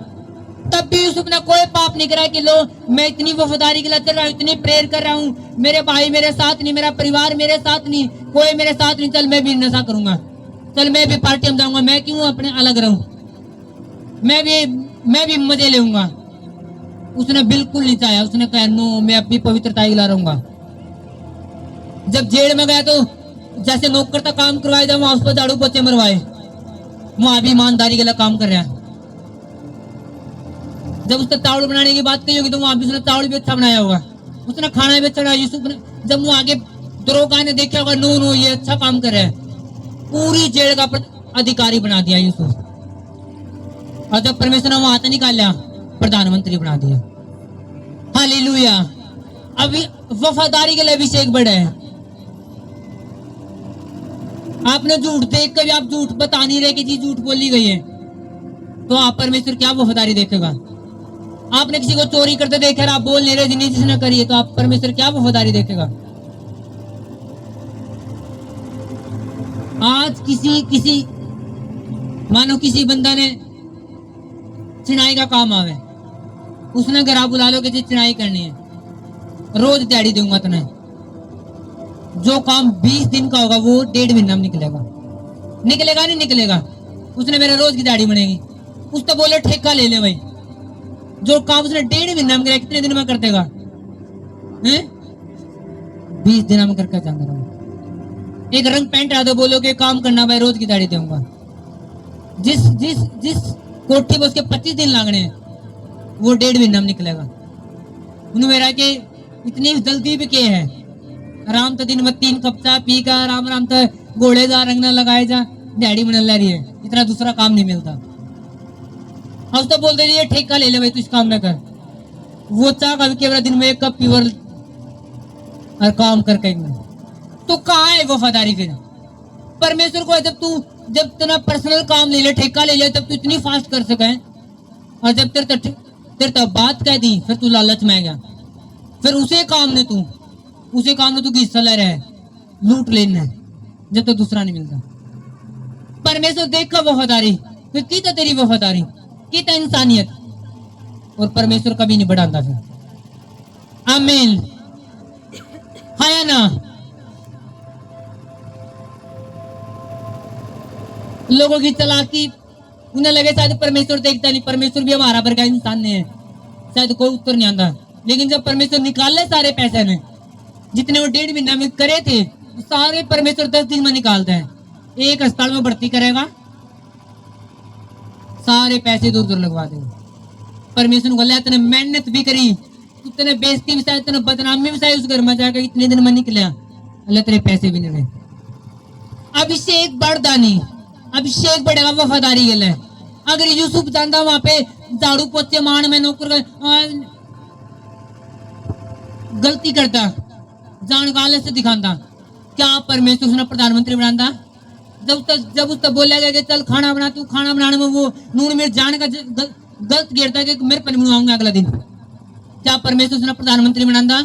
[SPEAKER 1] तब भी यूसुफ ने कोई पाप नहीं करा कि लो मैं इतनी वफादारी के लिए चल रहा हूँ, इतनी प्रेयर कर रहा हूँ, मेरे भाई मेरे साथ नहीं, मेरा परिवार मेरे साथ नहीं, कोई मेरे साथ नहीं, चल मैं भी नशा करूंगा, चल मैं भी पार्टी में जाऊंगा, मैं क्यों अपने अलग रहूं, मैं भी मजे लेऊंगा। उसने बिल्कुल नहीं चाहा। उसने कहा, नो, मैं अपनी पवित्रता ही ला रहूंगा। जब जेल में गया तो जैसे नौकर का काम करवाए जाए, वहां उस पर झाड़ू पोछे मरवाए, वहां भी ईमानदारी के लिए काम कर रहा है। जब उसने चावल बनाने की बात कही होगी तो वहां भी उसने चावल भी अच्छा बनाया होगा, उसने खाना भी अच्छा बनाया। यूसुफ ने, जब वो आगे दरोगा ने देखा होगा, नो ये अच्छा काम कर रहा है, पूरी जेल का अधिकारी बना दिया यूसुफ। और जब परमेश्वर ने वहां से निकाल लिया, प्रधानमंत्री बना दिया। हालेलुया। अभी वफादारी के लिए अभिषेक बढ़ा है। आपने झूठ देख कर भी आप झूठ बता नहीं रहे कि जी झूठ बोली गई है, तो आप परमेश्वर क्या वफादारी देखेगा? आपने किसी को चोरी करते देखा, आप बोल नहीं रहे जिन्हें जिसने करी है, तो आप परमेश्वर क्या वफादारी देखेगा? आज किसी मानो किसी बंदा ने चिनाई का काम आवे, उसने घर बुला लो कि जी चिनाई करनी है, रोज दिहाड़ी दूंगा तुम्हें। जो काम 20 दिन का होगा वो 1.5 महीना में निकलेगा नहीं निकलेगा। उसने मेरे रोज की दिहाड़ी बनेगी। उस तो बोले ठेका ले ले भाई, जो काम उसने 1.5 महीना में करा कितने दिन में कर देगा? 20 दिन में करके जाऊंगा। एक रंग पैंट आ दो, बोलो कि काम करना भाई, रोज की दिहाड़ी दूंगा। जिस कोठी में उसके 25 दिन लागने हैं, वो 1.5 महीना में निकलेगा। उन्होंने मेरा कि इतनी जल्दी भी के है, आराम तो दिन में 3 कप चाय पी कर आराम तो घोड़े जा रंग ना लगाए जा दिहाड़ी बना ले रही है, इतना दूसरा काम नहीं मिलता। अब तो बोलते नहीं, ठेका ले ले भाई, तू इस काम में कर। वो चाह कभी केवल दिन में 1 कप पीवर और काम करके तो कहाँ है वफादारी? फिर परमेश्वर को जब तेरा पर्सनल काम ले ले, ठेका ले ले, तब तू इतनी फास्ट कर सके, और जब तेरे तो बात कह दी, फिर तू लालच में गया, फिर उसे काम ने तू हिस्सा ले रहा है, लूट लेना है, जब तक दूसरा नहीं मिलता। परमेश्वर देखा वफादारी, फिर की तो तेरी वफादारी, की तो इंसानियत, और परमेश्वर कभी नहीं बढ़ाता फिर। आमीन, है ना? लोगों की चालाकी, उन्हें लगे शायद परमेश्वर देखता नहीं, परमेश्वर भी हमारा वर्गा इंसान नहीं है, शायद कोई उत्तर नहीं आता। लेकिन जब परमेश्वर निकाल ले सारे पैसे ने, जितने वो 1.5 महीना में करे थे, सारे परमेश्वर 10 दिन में निकालते हैं। एक अस्पताल में भर्ती करेगा, सारे पैसे दूर लगवा देगा। परमेश्वर को तेने मेहनत भी करी, तेने बेइज्जती भी सही, तेने बदनामी भी सही, उस घर में जाकर इतने दिन में निकला, अल्लाह तेरे पैसे भी नहीं रहे। अभिषेक बढ़ता नहीं, अभिषेक बढ़ेगा वफादारी के लिए। अगर यूसुफ जाता वहां पे झाड़ू पोछे मान में नौकर गलती करता, जान का आलस दिखाता, क्या परमेश्वर उसने प्रधानमंत्री बनाता? जब उसका बोला गया कि चल खाना बना, तू खाना बनाने में वो नून मिर्च जाने का गलत गिरता कि मेरे पर बनवाऊंगा अगला दिन, क्या परमेश्वर उसने प्रधानमंत्री बनाता?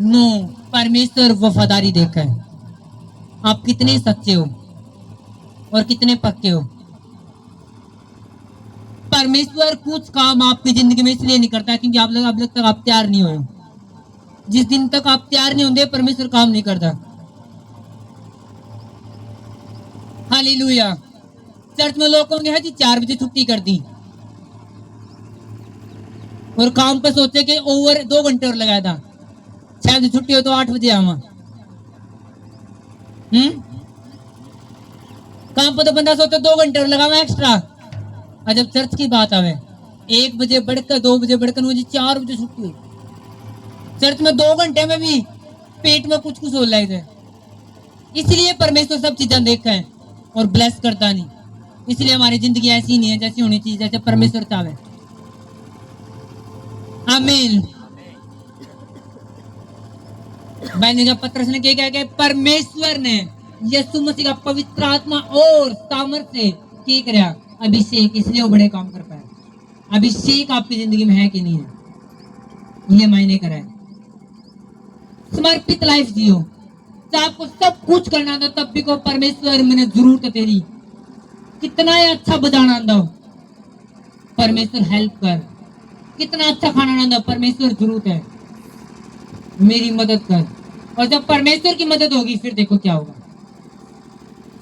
[SPEAKER 1] नो। परमेश्वर वफादारी देखा है, आप कितने सच्चे हो और कितने पक्के हो। परमेश्वर कुछ काम आपकी जिंदगी में इसलिए नहीं करता क्योंकि आप लोग अब तक आप तैयार नहीं हुए। जिस दिन तक आप तैयार नहीं होंगे परमेश्वर काम नहीं करता। हालेलुया। चर्च में लोग कहोगे है जी 4 बजे छुट्टी कर दी और काम पे सोचे कि ओवर 2 घंटे और लगाया था, 6 बजे छुट्टी हो तो 8 बजे आवा। काम पे तो बंदा सोचे 2 घंटे और लगावा एक्स्ट्रा, और जब चर्च की बात आवे 1 बजे बढ़कर 2 बजे बढ़कर मुझे 4 बजे छुट्टी हुई। चर्च में 2 घंटे में भी पेट में कुछ हो रहा है। इसलिए परमेश्वर सब चीजें देखता है और ब्लेस करता नहीं। इसलिए हमारी जिंदगी ऐसी नहीं है जैसी होनी चाहिए, जैसे परमेश्वर चाहे। आमीन। मैंने जब पत्रस ने क्या कहा, परमेश्वर ने यीशु मसीह का पवित्र आत्मा और सामर्थ्य से क्या कराया? अभिषेक। इसलिए वो बड़े काम कर पाए। अभिषेक आपकी जिंदगी में है कि नहीं है, ये मायने कराए। समर्पित लाइफ जियो, चाहे आपको सब कुछ करना था तब भी को परमेश्वर मैंने जरूरत है तेरी। कितना अच्छा बजाना आंदा हो, परमेश्वर हेल्प कर। कितना अच्छा खाना आंदा, परमेश्वर जरूरत है, मेरी मदद कर। और जब परमेश्वर की मदद होगी फिर देखो क्या होगा।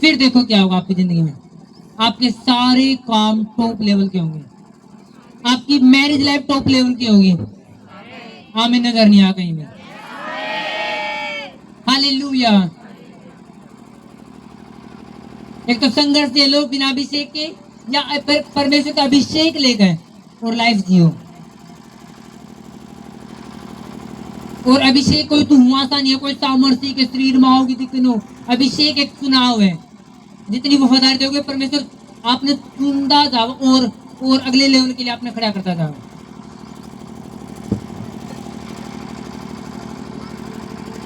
[SPEAKER 1] फिर देखो क्या होगा आपकी जिंदगी में। आपके सारे काम टॉप लेवल के होंगे, आपकी मैरिज लाइफ टॉप लेवल की होगी। आमीन। नजर नहीं आ कहीं में। हालेलुया। एक तो संघर्ष दे लो बिना अभिषेक के, या परमेश्वर का अभिषेक लेकर और लाइफ जियो। और अभिषेक कोई तो हुआ सा नहीं है, कोई सामर्थ्य के शरीर में आओगी दिखनो। अभिषेक एक चुनाव है, जितनी वफादारी दोगे परमेश्वर आपने चुनता जाओ और अगले लेवल के लिए आपने खड़ा करता जाओ।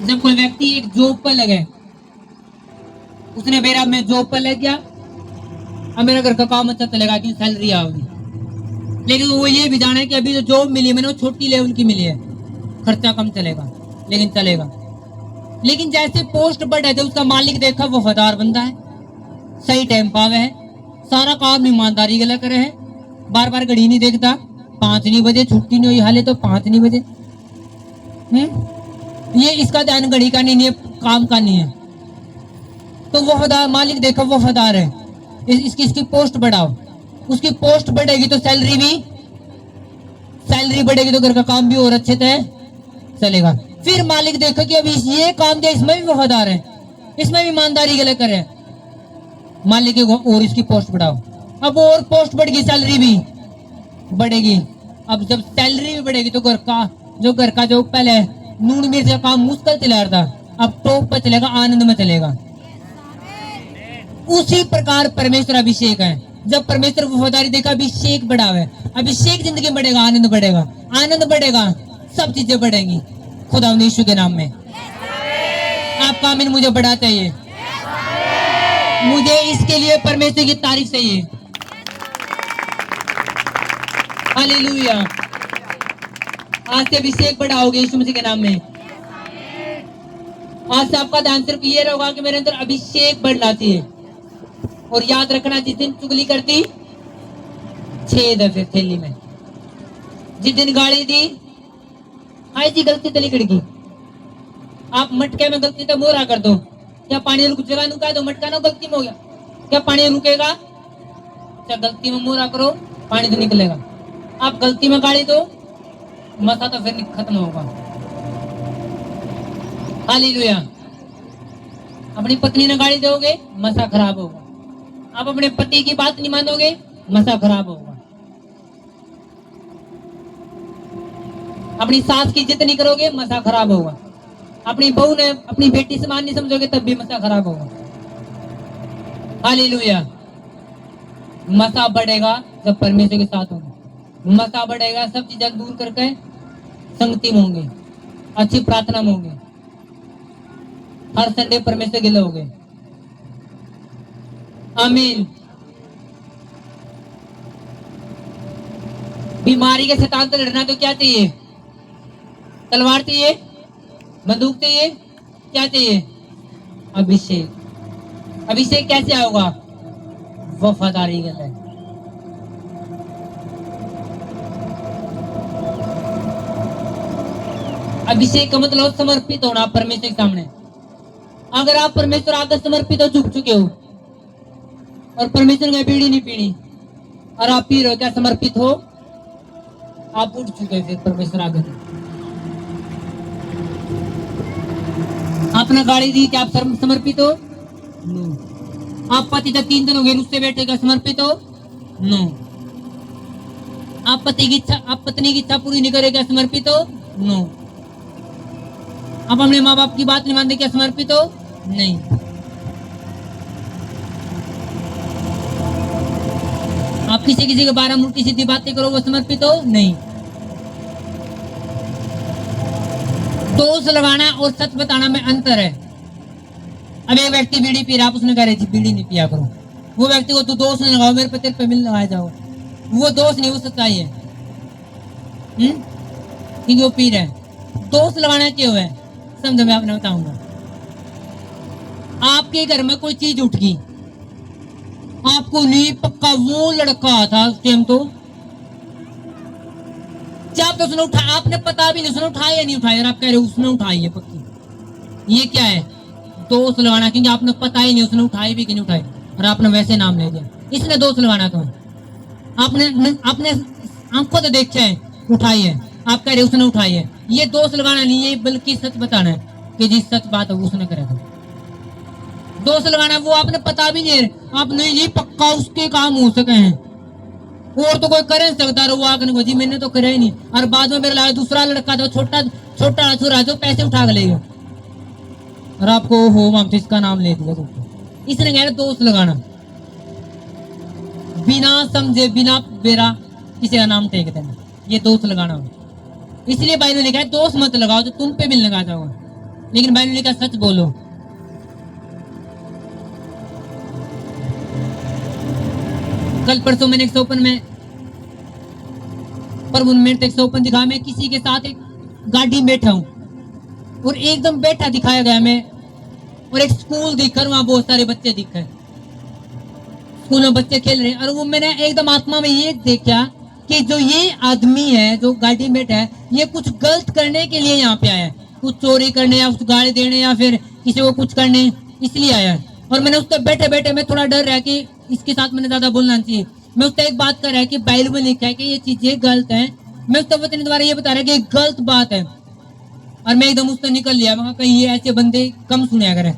[SPEAKER 1] जब कोई व्यक्ति एक जॉब पर लगे, उसने मेरा मैं जॉब पर लग गया, अब मेरा घर का काम अच्छा चलेगा कि सैलरी आओगी, लेकिन वो ये भी जाना है कि अभी जो जॉब मिली मैंने वो छोटी लेवल की मिली है, खर्चा कम चलेगा लेकिन चलेगा। लेकिन जैसे पोस्ट बढ़े जब उसका मालिक देखा वफादार बंदा है, सही टाइम पावे है, सारा काम ईमानदारी गला करे है, बार बार घड़ी नहीं देखता, 5 नहीं बजे छुट्टी नहीं हुई हाले तो 5 नहीं बजे। ये इसका ध्यान घड़ी का नहीं है, काम का नहीं है, तो वफादार मालिक देखो वफादार है, इसकी पोस्ट बढ़ाओ। उसकी पोस्ट बढ़ेगी तो सैलरी बढ़ेगी तो घर का काम भी और अच्छे से चलेगा। फिर मालिक देखो कि अभी ये काम दिया इसमें भी वफादार है, इसमें भी ईमानदारी गले करे, मालिक और इसकी पोस्ट बढ़ाओ। अब और पोस्ट बढ़ेगी, सैलरी भी बढ़ेगी। अब जब सैलरी भी बढ़ेगी तो घर का जो पहले नून मिर्च का काम मुश्किल चला रहा था अब टॉप पर चलेगा, आनंद में चलेगा। उसी प्रकार परमेश्वर अभिषेक है। जब परमेश्वर वफादारी देखा अभिषेक बढ़ावे, अभिषेक जिंदगी बढ़ेगा, आनंद बढ़ेगा, आनंद बढ़ेगा, सब चीजें बढ़ेंगी खुदा यीशु के नाम में। आपका आमीन मुझे बढ़ा चाहिए, मुझे इसके लिए परमेश्वर की तारीफ चाहिए। हालेलुया। आज से अभिषेक बढ़ाओगे यीशु मसीह के नाम में। आज से आपका ध्यान सिर्फ ये रहेगा कि मेरे अंदर अभिषेक बढ़ना चाहिए। और याद रखना, जिस दिन चुगली करती 6 फिर थैली में, जिस दिन गाली दी आई जी गलती तली खिड़की, आप मटके में गलती तो मोरा कर दो, क्या पानी रुक जगह नुका दो, मटका ना गलती में हो गया, क्या पानी रुकेगा? क्या गलती में मोरा करो पानी तो निकलेगा। आप गलती में गाड़ी दो मसा तो फिर खत्म होगा। हालेलुया। अपनी पत्नी ने गाड़ी दोगे मसा खराब होगा, आप अपने पति की बात नहीं मानोगे मसा खराब होगा। अपनी सास की इज्जत नहीं करोगे मसा खराब होगा। अपनी बहू ने अपनी बेटी समान नहीं समझोगे तब भी मसा खराब होगा। हालेलुया। मसा बढ़ेगा जब परमेश्वर के साथ होंगे, मसा बढ़ेगा, सब चीजें दूर करके संगति में होंगे, अच्छी प्रार्थना में होंगे, हर संडे परमेश्वर के लिए होंगे। आमीन। बीमारी के शैतान से लड़ना तो क्या चाहिए? तलवार चाहिए, बंदूक चाहिए, क्या चाहिए? अभिषेक। अभिषेक कैसे होगा? वफादारी के लिए। अभिषेक का मतलब समर्पित होना परमेश्वर के सामने। अगर आप परमेश्वर आकर समर्पित हो चुक चुके हो और परमेश्वर ने बीड़ी नहीं पीनी और आप पी रहे हो, क्या समर्पित हो? आप उठ चुके हैं फिर परमेश्वर आगे। आपने गाड़ी दी, क्या आप समर्पित हो? नो। आप पति जब 3 दिन हो गए उससे बैठे, क्या समर्पित हो? नो। आप पत्नी की इच्छा पूरी नहीं करे, क्या समर्पित हो? नो। आप अपने माँ बाप की बात नहीं मानते, क्या समर्पित हो? नहीं। आप किसी के बारे में उल्टी सीधी बातें करो, वो समर्पित हो? नहीं। दोष लगाना और सच बताना में अंतर है। अब एक व्यक्ति बीड़ी पी रहा, आप उसने कह रही थी बीड़ी नहीं पिया करो, वो व्यक्ति को तो दोष नहीं लगाओ, मेरे पे तेरे पे मिल लगाया जाओ, वो दोष नहीं, वो सच्चाई है। क्योंकि वो पी रहे हैं। दोष लगाना क्यों है? समझो, मैं आपने बताऊंगा। आपके घर में कोई चीज उठ गई, आपको नहीं पक्का वो लड़का था उस टाइम, तो जब तो उसने उठाया, आपने पता भी नहीं उसने उठाया या नहीं उठाया, आप कह रहे हो उसने उठाई है पक्की। ये क्या है? दोष लगाना, क्योंकि आपने पता ही नहीं उसने उठाई भी कि नहीं उठाई और आपने वैसे नाम ले दिया, इसने दोष लगाना। तो आपने आंखों से देखा है उठाई है, आप कह रहे उसने उठाई है। ये दोष लगाना नहीं है, बल्कि सच बताना है कि जिस सच बात है उसने करा था। दोष लगाना वो आपने पता भी नहीं, आप नहीं ये पक्का उसके काम हो सके हैं और तो कोई कर नहीं सकता, वो आकर को जी मैंने तो करे ही नहीं, और बाद में मेरे लगा दूसरा लड़का था, छोटा छोरा जो पैसे उठा के लेगा और आपको हो हम इसका नाम ले दिया। इसने कह रहे दोष लगाना, बिना समझे बिना बेरा किसी का नाम टेक देना, ये दोष लगाना। इसलिए भाई ने लिखा है दोष मत लगाओ तो तुम पे भी लगा जाओगे, लेकिन भाई ने लिखा सच बोलो। कल परसों मैंने एक ओपन में प्रभु ने मेरे को ओपन दिखा, मैं किसी के साथ एक गाड़ी में बैठा हूं और एकदम बैठा दिखाया गया मैं, और एक स्कूल दिखकर वहां बहुत सारे बच्चे दिख गए, स्कूल में बच्चे खेल रहे हैं, और वो मैंने एकदम आत्मा में ये देखा कि जो ये आदमी है जो गाड़ी में बैठा है, ये कुछ गलत करने के लिए यहाँ पे आया है, कुछ चोरी करने या कुछ गाड़ी देने या फिर किसी को कुछ करने, इसलिए आया है। और मैंने उससे बैठे बैठे मैं थोड़ा डर रहा कि इसके साथ मैंने ज्यादा बोलना चाहिए। मैं उससे एक बात कर रहा है कि बाइबल में लिखा है कि ये चीजें गलत है, मैं उससे वचन द्वारा ये बता रहा है कि गलत बात है, और मैं एकदम उससे निकल लिया, मैं कहीं ये ऐसे बंदे कम सुने करें।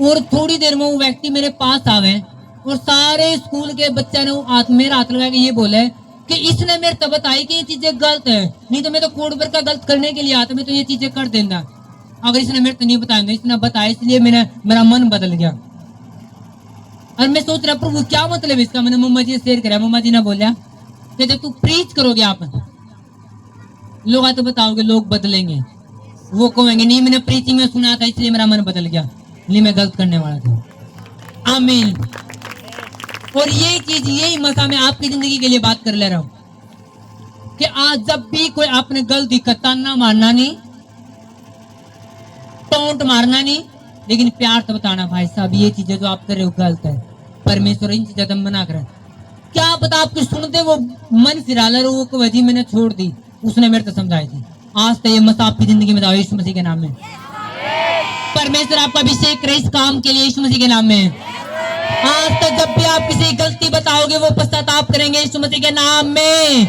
[SPEAKER 1] और थोड़ी देर में वो व्यक्ति मेरे पास आवे और सारे स्कूल के बच्चे ने हाथ में हाथ लगा के ये बोले कि इसने मेरे को बताई कि ये चीजें गलत है, नहीं तो मैं तो कोड पर का गलत करने के लिए आता, मैं तो ये चीजें कर देता, अगर इसने मेरे को नहीं बताया, इसने बताया इसलिए मेरा मन बदल गया। और मैं सोच रहा प्रभु क्या मतलब इसका। मैंने मम्मा जी से शेयर करा, मम्मा जी ने बोला कि जब तू प्रीच करोगे आप लोग तो बताओगे लोग बदलेंगे, वो कहेंगे नहीं मैंने प्रीचिंग में सुना था इसलिए मेरा मन बदल गया, नहीं मैं गलत करने वाला था। आमीन। और ये चीज यही मसा मैं आपकी जिंदगी के लिए बात कर ले रहा हूं कि आज जब भी कोई आपने गलती का ताना मारना नहीं, टोंट मारना नहीं, लेकिन प्यार से बताना भाई साहब ये चीजें जो आप कर रहे हो गलत है, परमेश्वर इन चीजें तो मना कर। क्या पता आपको सुनते वो मन फिरा ले वो को वजह मैंने छोड़ दी, उसने मेरे को समझाई थी। आज तो ये मसा आपकी जिंदगी में जाओ यीशु मसीह के नाम में। परमेश्वर आपका अभिषेक करे इस काम के लिए यीशु मसीह के नाम में। आज तक जब भी आप किसी गलती बताओगे वो पश्चाताप करेंगे यीशु मसीह के नाम में।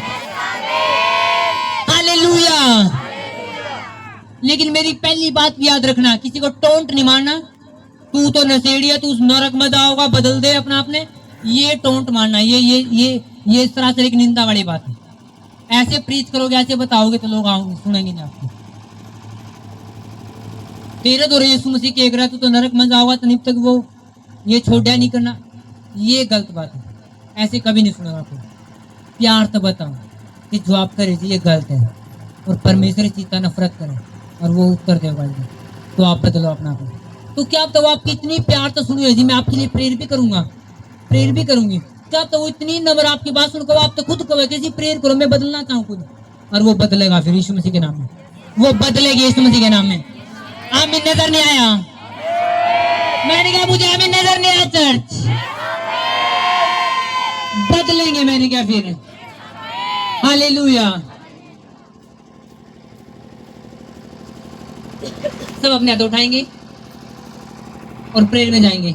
[SPEAKER 1] हालेलुया। लेकिन मेरी पहली बात याद रखना, किसी को टोंट नहीं मारना, तू तो नशेड़ी है, तू नरक में जाओगा, बदल दे अपना आपने, ये टोंट मारना, ये सरासर एक निंदा वाली बात है। ऐसे प्रीच करोगे, ऐसे बताओगे तो लोग आओगे सुनेंगे नहीं आपको। तेरे तो यीशु मसीह के तू तो नरक में जाओगा, तो नहीं तक वो ये छोड़ा नहीं करना, ये गलत बात है। ऐसे कभी नहीं सुनेगा कोई। प्यार तो बताओ कि जो आप करे जी ये गलत है और परमेश्वर इस चीज का नफरत करे और वो उत्तर देगा जी, तो आप बदलो अपना आप। तो क्या तो वो आपकी इतनी प्यार तो सुनिए जी, मैं आपके लिए प्रेयर भी करूंगा, प्रेयर भी करूंगी। क्या तो वो इतनी नंबर आपकी बात सुनकर आप तो खुद कहो कि जी प्रेयर करो, मैं बदलना चाहूँ खुद, और वो बदलेगा फिर यीशु मसीह के नाम में, वो बदलेगी यीशु मसीह के नाम में। आमीन नजर नहीं आया? मैंने कहा मुझे आमीन नजर नहीं आया चर्च। बदलेंगे मैंने क्या फिर? हालेलुया। सब अपने हाथ उठाएंगे और प्रेयर में जाएंगे।